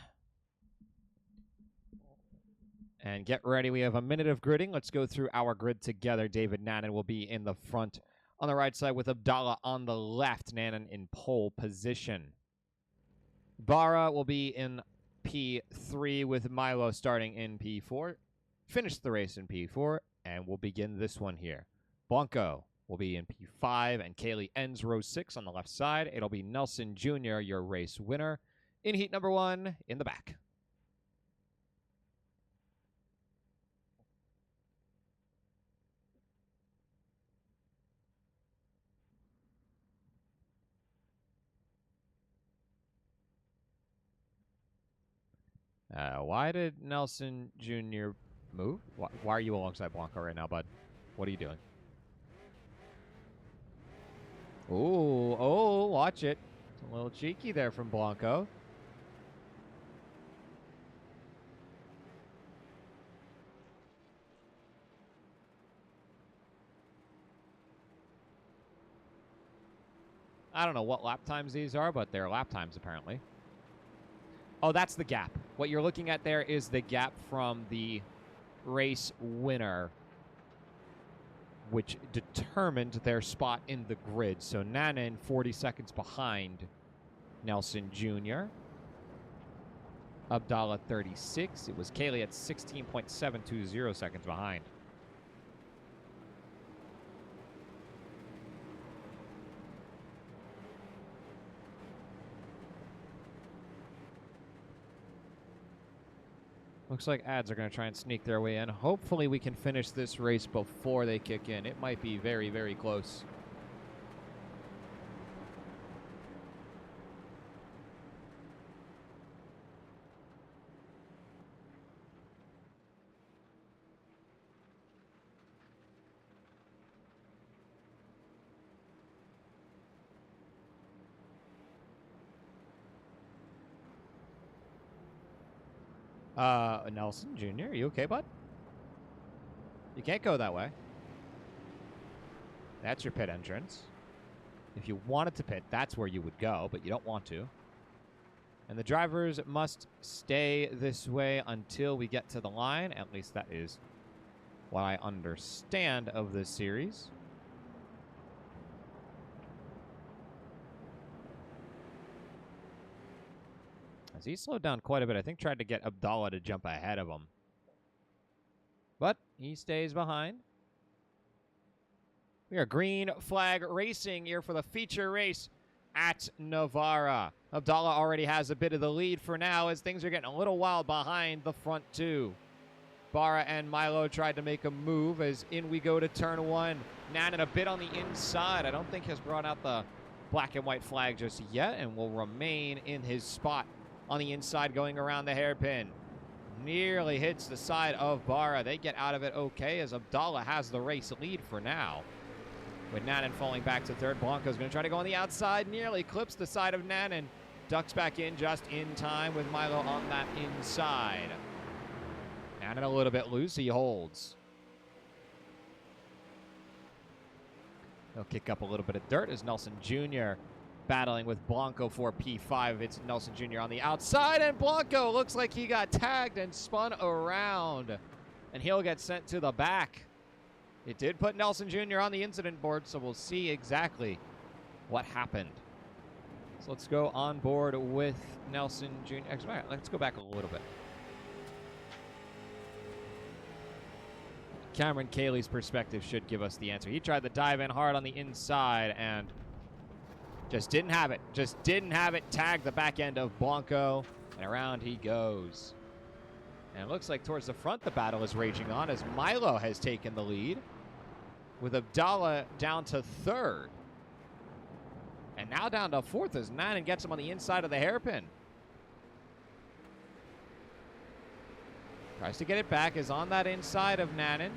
Speaker 1: And get ready. We have a minute of gridding. Let's go through our grid together. David Nannon will be in the front on the right side with Abdallah on the left. Nannon in pole position. Barra will be in P3 with Milo starting in P4. Finish the race in P4, and we'll begin this one here. Blanco will be in P5, and Kaylee ends row 6 on the left side. It'll be Nelson Jr., your race winner, in heat number 1 in the back. Why did Nelson Jr. move? Why are you alongside Blanco right now, bud? What are you doing? Oh, watch it. It's a little cheeky there from Blanco. I don't know what lap times these are, but they're lap times apparently. Oh, that's the gap. What you're looking at there is the gap from the race winner, which determined their spot in the grid. So Nannon 40 seconds behind Nelson Jr. Abdallah 36. It was Kaylee at 16.720 seconds behind. Looks like ads are going to try and sneak their way in. Hopefully we can finish this race before they kick in. It might be very, very close. Nelson Jr., are you okay, bud? You can't go that way. That's your pit entrance. If you wanted to pit, that's where you would go, but you don't want to. And the drivers must stay this way until we get to the line. At least that is what I understand of this series. As he slowed down quite a bit, I think tried to get Abdallah to jump ahead of him. But he stays behind. We are green flag racing here for the feature race at Navarra. Abdallah already has a bit of the lead for now as things are getting a little wild behind the front two. Barra and Milo tried to make a move as in we go to turn 1. Nannon a bit on the inside. I don't think has brought out the black and white flag just yet and will remain in his spot on the inside going around the hairpin. Nearly hits the side of Barra. They get out of it okay as Abdallah has the race lead for now. With Nannon falling back to third, Blanco's going to try to go on the outside. Nearly clips the side of Nannon. Ducks back in just in time with Milo on that inside. Nannon a little bit loose. He holds. He'll kick up a little bit of dirt as Nelson Jr. battling with Blanco for P5. It's Nelson Jr. on the outside, and Blanco looks like he got tagged and spun around, and he'll get sent to the back. It did put Nelson Jr. on the incident board, so we'll see exactly what happened. So let's go on board with Nelson Jr. Actually, let's go back a little bit. Cameron Cayley's perspective should give us the answer. He tried to dive in hard on the inside and just didn't have it. Just didn't have it. Tagged the back end of Blanco, and around he goes. And it looks like towards the front the battle is raging on as Milo has taken the lead with Abdallah down to third. And now down to fourth as Nannon gets him on the inside of the hairpin. Tries to get it back, is on that inside of Nanan.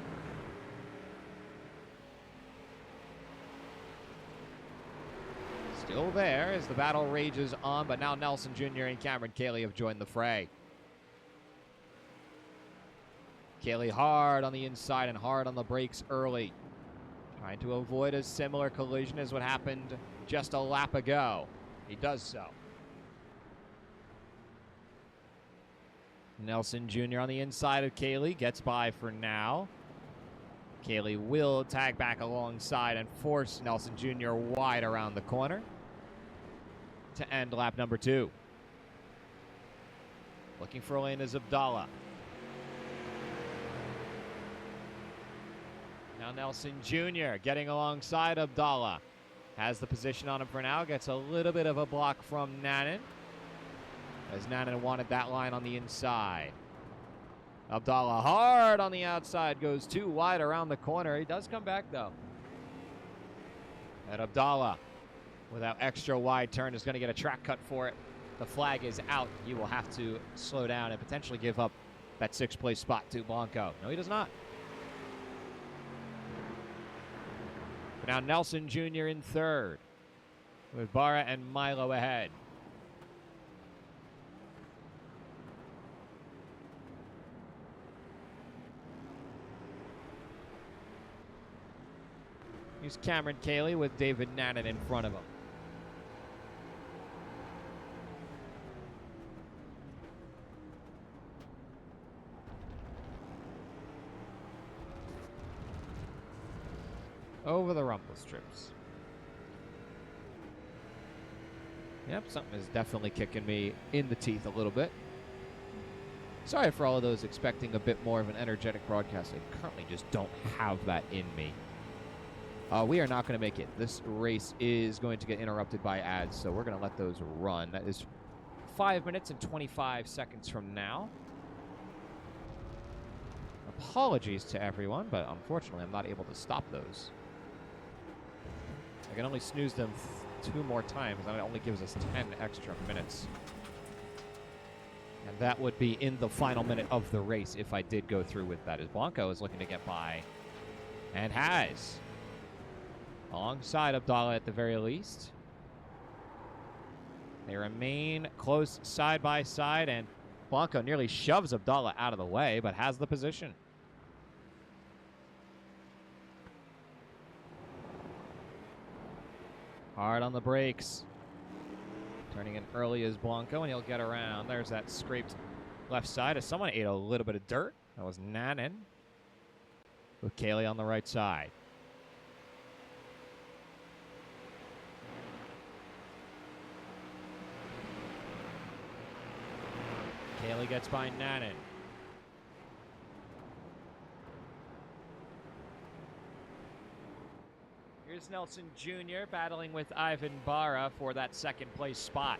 Speaker 1: Still there as the battle rages on, but now Nelson Jr. and Cameron Cayley have joined the fray. Cayley hard on the inside and hard on the brakes early. Trying to avoid a similar collision as what happened just a lap ago. He does so. Nelson Jr. on the inside of Cayley gets by for now. Cayley will tag back alongside and force Nelson Jr. wide around the corner to end lap number 2. Looking for a lane is Abdallah. Now Nelson Jr. getting alongside Abdallah. Has the position on him for now. Gets a little bit of a block from Nanan, as Nanan wanted that line on the inside. Abdallah hard on the outside. Goes too wide around the corner. He does come back, though. And Abdallah, without extra wide turn, is going to get a track cut for it. The flag is out. He will have to slow down and potentially give up that 6th place spot to Blanco. No, he does not. But now Nelson Jr. in 3rd, with Barra and Milo ahead. Here's Cameron Cayley with David Nanan in front of him. Over the rumble strips. Yep, something is definitely kicking me in the teeth a little bit. Sorry for all of those expecting a bit more of an energetic broadcast. I currently just don't have that in me. We are not going to make it. This race is going to get interrupted by ads, so we're going to let those run. That is 5 minutes and 25 seconds from now. Apologies to everyone, but unfortunately I'm not able to stop those. I can only snooze them 2 more times, and it only gives us 10 extra minutes. And that would be in the final minute of the race if I did go through with that, as Blanco is looking to get by, and has. Alongside Abdallah at the very least. They remain close side by side, and Blanco nearly shoves Abdallah out of the way, but has the position. Hard on the brakes. Turning in early is Blanco, and he'll get around. There's that scraped left side as someone ate a little bit of dirt. That was Nanan, with Cayley on the right side. Cayley gets by Nanan. Here's Nelson Jr. battling with Ivan Barra for that 2nd place spot.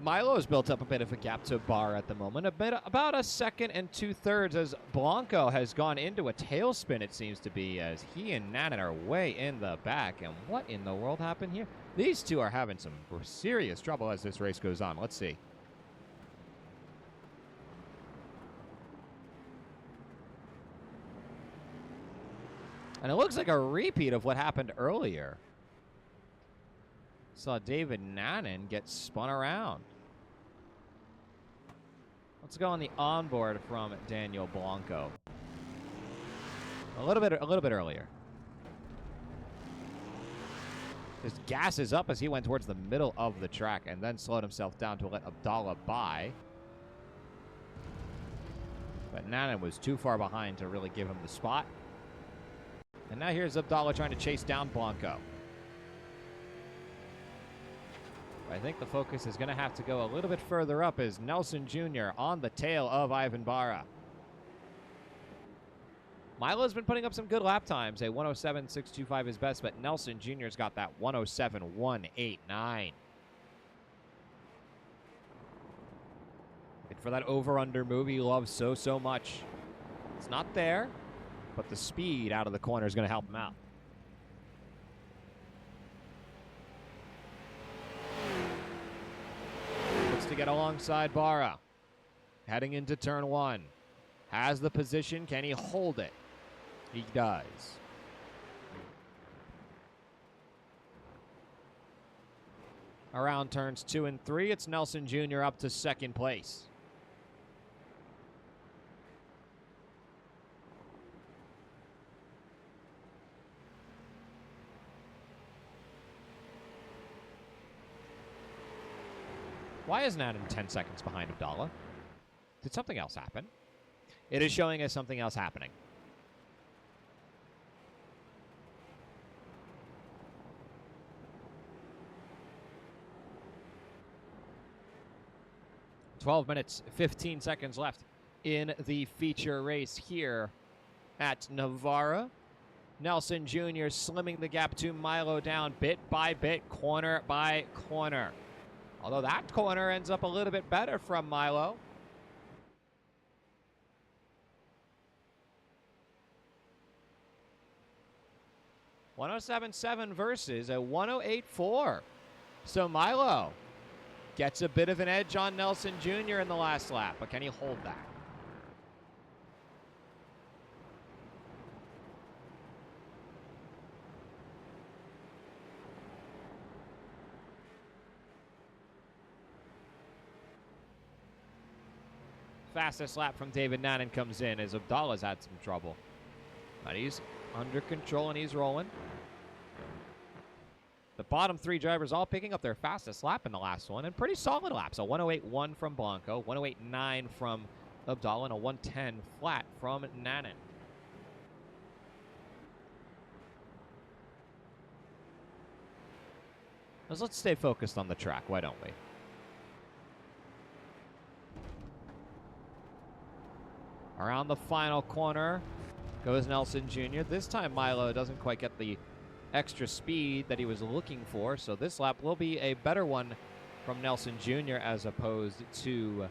Speaker 1: Milo has built up a bit of a gap to Barra at the moment, about a 2nd and 2/3 as Blanco has gone into a tailspin, it seems to be, as he and Nanan are way in the back. And what in the world happened here? These two are having some serious trouble as this race goes on. Let's see. And it looks like a repeat of what happened earlier. Saw David Nanan get spun around. Let's go on the onboard from Daniel Blanco. A little bit earlier. His gas is up as he went towards the middle of the track and then slowed himself down to let Abdallah by. But Nanan was too far behind to really give him the spot. And now here's Abdallah trying to chase down Blanco. I think the focus is going to have to go a little bit further up as Nelson Jr. on the tail of Ivan Barra. Milo's been putting up some good lap times. A 107.625 is best, but Nelson Jr.'s got that 107.189. Wait for that over-under move he loves so much. It's not there, but the speed out of the corner is going to help him out. Looks to get alongside Barra. Heading into turn one. Has the position. Can he hold it? He does. Around turns 2 and 3, it's Nelson Jr. up to second place. Why is Naden 10 seconds behind Abdallah? Did something else happen? It is showing us something else happening. "12 minutes, 15 seconds left in the feature race here at Navarra. Nelson Jr. slimming the gap to Milo down bit by bit, corner by corner. Although that corner ends up a little bit better from Milo. .107.7 versus a 108.4. So Milo gets a bit of an edge on Nelson Jr. in the last lap, but can he hold that? Fastest lap from David Naden comes in as Abdallah's had some trouble. But he's under control and he's rolling. The bottom three drivers all picking up their fastest lap in the last one, and pretty solid laps. A 108.1 from Blanco, 108.9 from Abdallah, and a 110 flat from Naden. Let's stay focused on the track, why don't we? Around the final corner goes Nelson Jr. This time Milo doesn't quite get the extra speed that he was looking for, so this lap will be a better one from Nelson Jr. as opposed to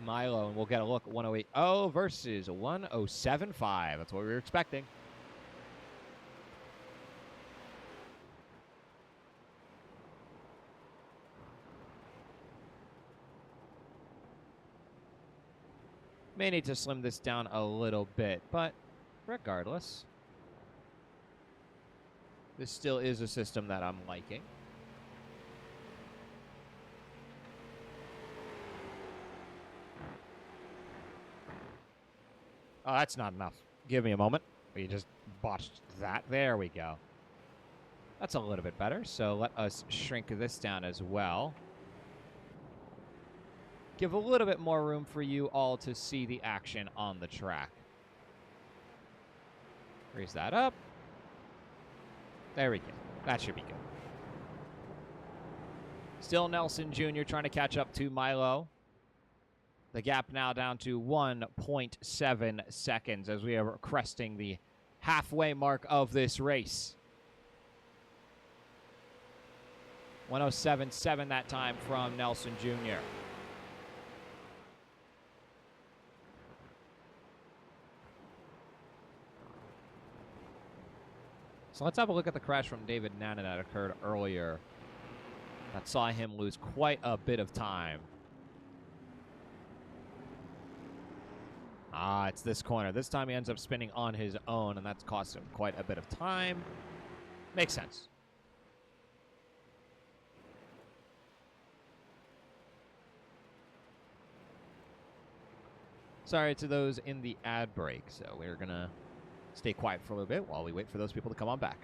Speaker 1: Milo, and we'll get a look at 108.0 versus 107.5. That's what we were expecting. May need to slim this down a little bit, but regardless, this still is a system that I'm liking. Oh, that's not enough. Give me a moment. We just botched that. There we go. That's a little bit better, so let us shrink this down as well. Give a little bit more room for you all to see the action on the track. Raise that up. There we go. That should be good. Still Nelson Jr. trying to catch up to Milo. The gap now down to 1.7 seconds as we are cresting the halfway mark of this race. 107.7 that time from Nelson Jr. So let's have a look at the crash from David Naden that occurred earlier. That saw him lose quite a bit of time. Ah, it's this corner. This time he ends up spinning on his own, and that's cost him quite a bit of time. Makes sense. Sorry to those in the ad break, so we're going to stay quiet for a little bit while we wait for those people to come on back.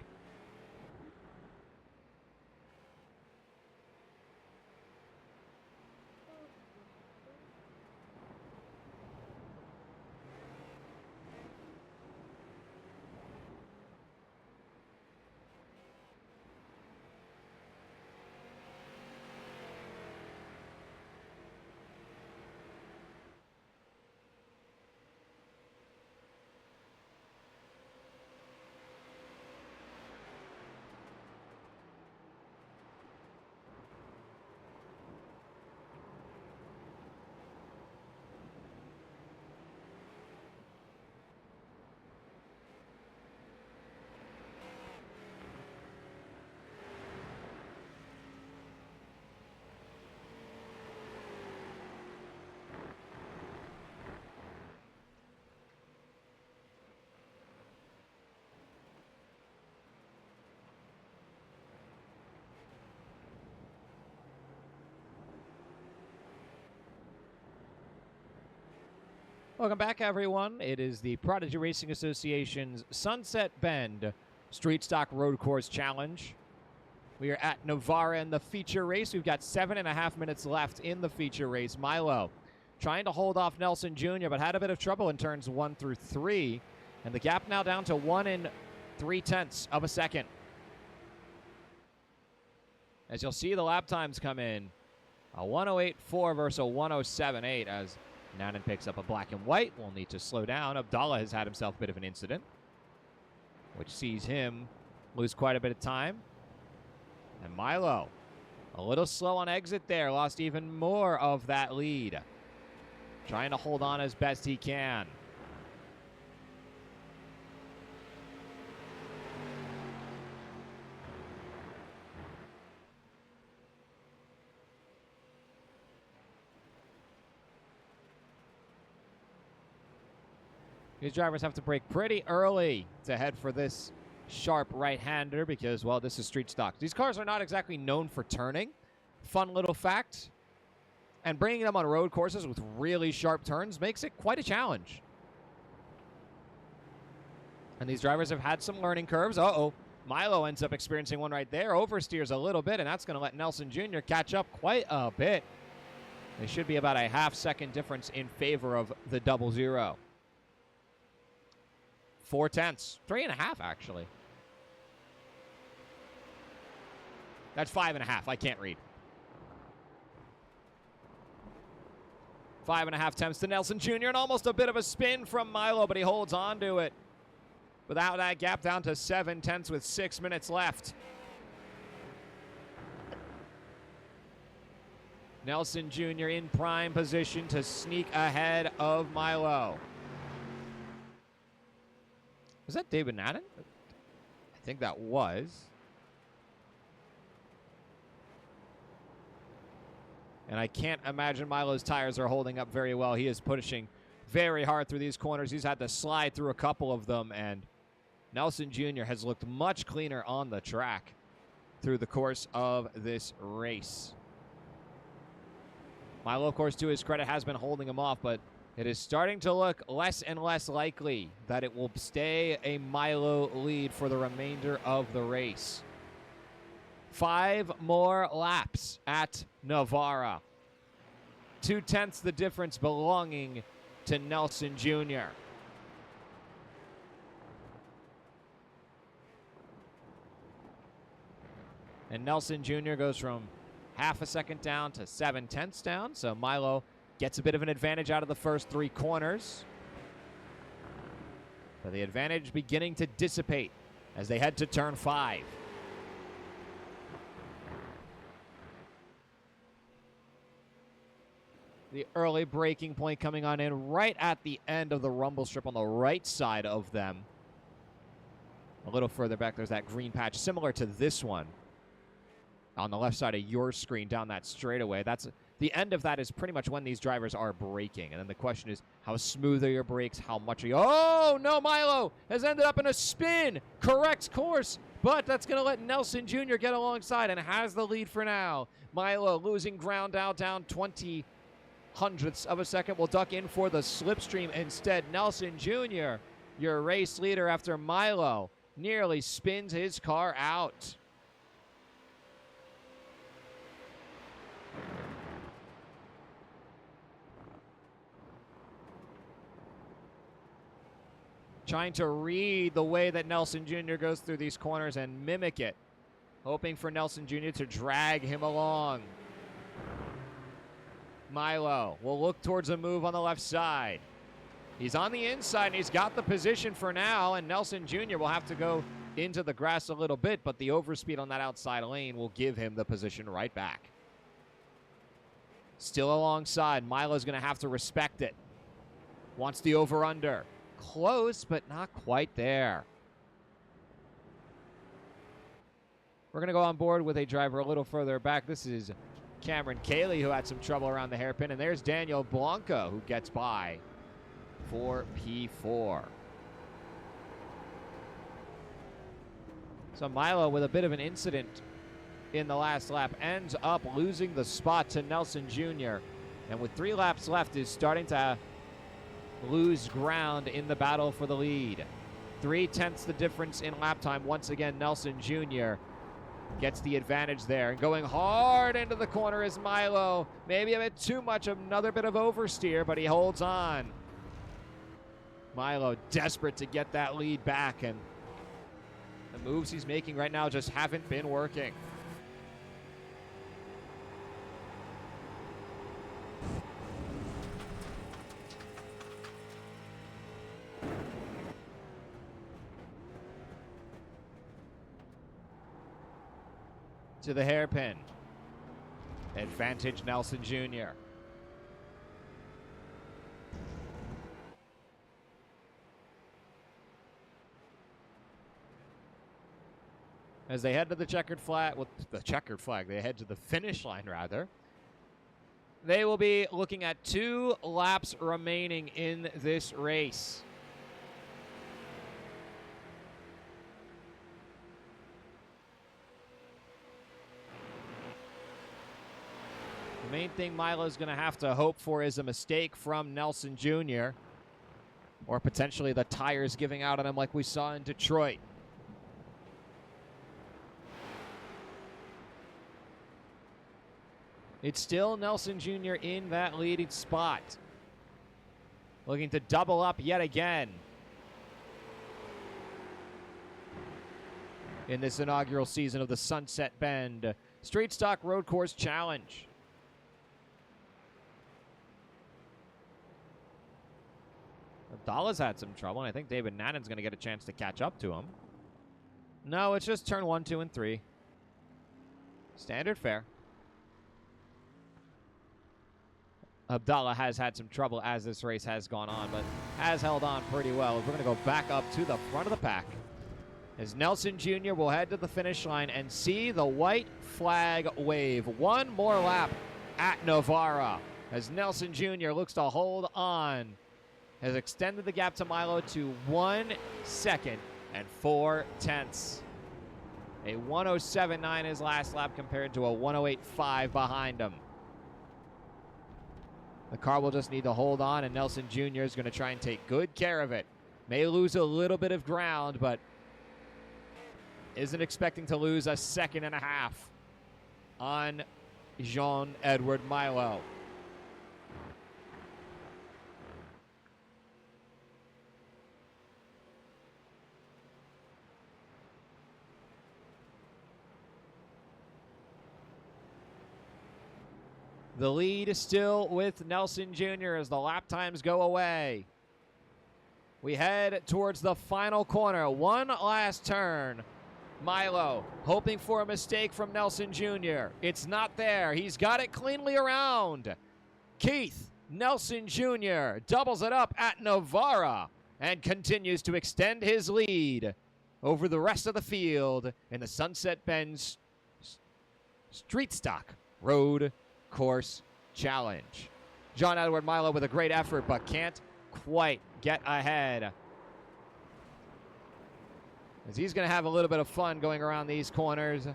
Speaker 1: Welcome back, everyone. It is the Prodigy Racing Association's Sunset Bend Street Stock Road Course Challenge. We are at Navarra in the feature race. We've got 7.5 minutes left in the feature race. Milo trying to hold off Nelson Jr., but had a bit of trouble in turns 1 through 3. And the gap now down to 1 3/10 of a second. As you'll see the lap times come in, a 108.4 versus a 107.8 as Nanan picks up a black and white. Will need to slow down. Abdallah has had himself a bit of an incident, which sees him lose quite a bit of time. And Milo, a little slow on exit there, lost even more of that lead. Trying to hold on as best he can. These drivers have to brake pretty early to head for this sharp right-hander because, well, this is street stock. These cars are not exactly known for turning. Fun little fact. And bringing them on road courses with really sharp turns makes it quite a challenge. And these drivers have had some learning curves. Uh-oh. Milo ends up experiencing one right there. Oversteers a little bit, and that's going to let Nelson Jr. catch up quite a bit. They should be about a half-second difference in favor of the 00. 4/10, 3.5 actually. That's 5.5. I can't read. 5.5 tenths to Nelson Jr. and almost a bit of a spin from Milo, but he holds on to it. Without that gap down to 7/10 with 6 minutes left. Nelson Jr. in prime position to sneak ahead of Milo. Was that David Naden? I think that was. And I can't imagine Milo's tires are holding up very well. He is pushing very hard through these corners. He's had to slide through a couple of them, and Nelson Jr. has looked much cleaner on the track through the course of this race. Milo, of course, to his credit, has been holding him off, but it is starting to look less and less likely that it will stay a Milo lead for the remainder of the race. 5 more laps at Navarra. 2/10 the difference belonging to Nelson Jr. And Nelson Jr. goes from half a second down to 7/10 down, so Milo gets a bit of an advantage out of the first 3 corners. But the advantage beginning to dissipate as they head to turn 5. The early braking point coming on in right at the end of the rumble strip on the right side of them. A little further back, there's that green patch similar to this one on the left side of your screen down that straightaway. That's the end of that is pretty much when these drivers are braking. And then the question is, how smooth are your brakes? How much are you... Oh, no, Milo has ended up in a spin. Correct course, but that's going to let Nelson Jr. get alongside and has the lead for now. Milo losing ground out down 20 hundredths of a second. Will duck in for the slipstream instead. Nelson Jr., your race leader after Milo, nearly spins his car out. Trying to read the way that Nelson Jr. goes through these corners and mimic it. Hoping for Nelson Jr. to drag him along. Milo will look towards a move on the left side. He's on the inside and he's got the position for now, and Nelson Jr. will have to go into the grass a little bit, but the overspeed on that outside lane will give him the position right back. Still alongside. Milo's going to have to respect it. Wants the over-under. Close, but not quite there. We're going to go on board with a driver a little further back. This is Cameron Cayley, who had some trouble around the hairpin. And there's Daniel Blanca, who gets by for P4. So Milo, with a bit of an incident in the last lap, ends up losing the spot to Nelson Jr. And with 3 laps left, is starting to lose ground in the battle for the lead. 0.3 the difference in lap time. Once again, Nelson Jr. gets the advantage there. And going hard into the corner is Milo. Maybe a bit too much, another bit of oversteer, but he holds on. Milo desperate to get that lead back, and the moves he's making right now just haven't been working. To the hairpin. Advantage Nelson Jr. As they head to the checkered flag, they head to the finish line, rather. They will be looking at 2 laps remaining in this race. The main thing Milo's going to have to hope for is a mistake from Nelson Jr. or potentially the tires giving out on him like we saw in Detroit. It's still Nelson Jr. in that leading spot. Looking to double up yet again in this inaugural season of the Sunset Bend Street Stock Road Course Challenge. Abdallah's had some trouble, and I think David Nannon's going to get a chance to catch up to him. No, it's just turn 1, 2, and 3. Standard fare. Abdallah has had some trouble as this race has gone on, but has held on pretty well. We're going to go back up to the front of the pack as Nelson Jr. will head to the finish line and see the white flag wave. One more lap at Navarra as Nelson Jr. looks to hold on. Has extended the gap to Milo to 1 second and 0.4. A 1:07.9 his last lap compared to a 1:08.5 behind him. The car will just need to hold on, and Nelson Jr. is going to try and take good care of it. May lose a little bit of ground, but isn't expecting to lose a 1.5 seconds on Jean-Edouard Milo. The lead is still with Nelson Jr. as the lap times go away. We head towards the final corner. One last turn. Milo hoping for a mistake from Nelson Jr. It's not there. He's got it cleanly around. Keith Nelson Jr. doubles it up at Navarra and continues to extend his lead over the rest of the field in the Sunset Bend Street Stock Road Course Challenge. Jean-Edouard Milo with a great effort, but can't quite get ahead, as he's going to have a little bit of fun going around these corners.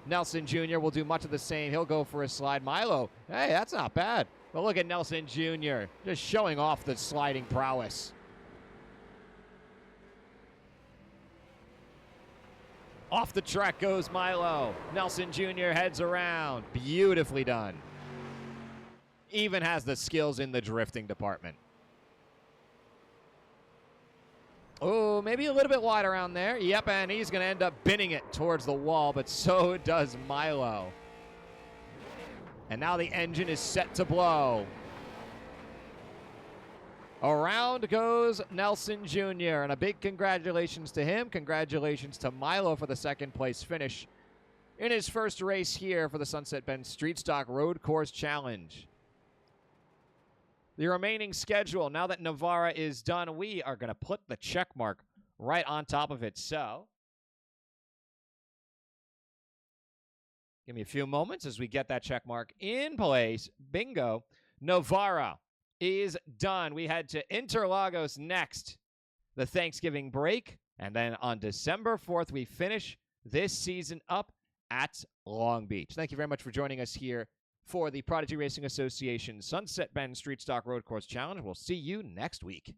Speaker 1: Nelson Jr. will do much of the same. He'll go for a slide. Milo, hey, that's not bad. But look at Nelson Jr. just showing off the sliding prowess. Off the track goes Milo. Nelson Jr. heads around. Beautifully done. Even has the skills in the drifting department. Oh, maybe a little bit wide around there. Yep, and he's going to end up binning it towards the wall, but so does Milo. And now the engine is set to blow. Around goes Nelson Jr., and a big congratulations to him. Congratulations to Milo for the second place finish in his first race here for the Sunset Bend Street Stock Road Course Challenge. The remaining schedule, now that Navarra is done, we are going to put the check mark right on top of it. So, give me a few moments as we get that check mark in place. Bingo. Navarra is done. We head to Interlagos next, the Thanksgiving break. And then on December 4th, we finish this season up at Long Beach. Thank you very much for joining us here for the Prodigy Racing Association Sunset Bend Street Stock Road Course Challenge. We'll see you next week.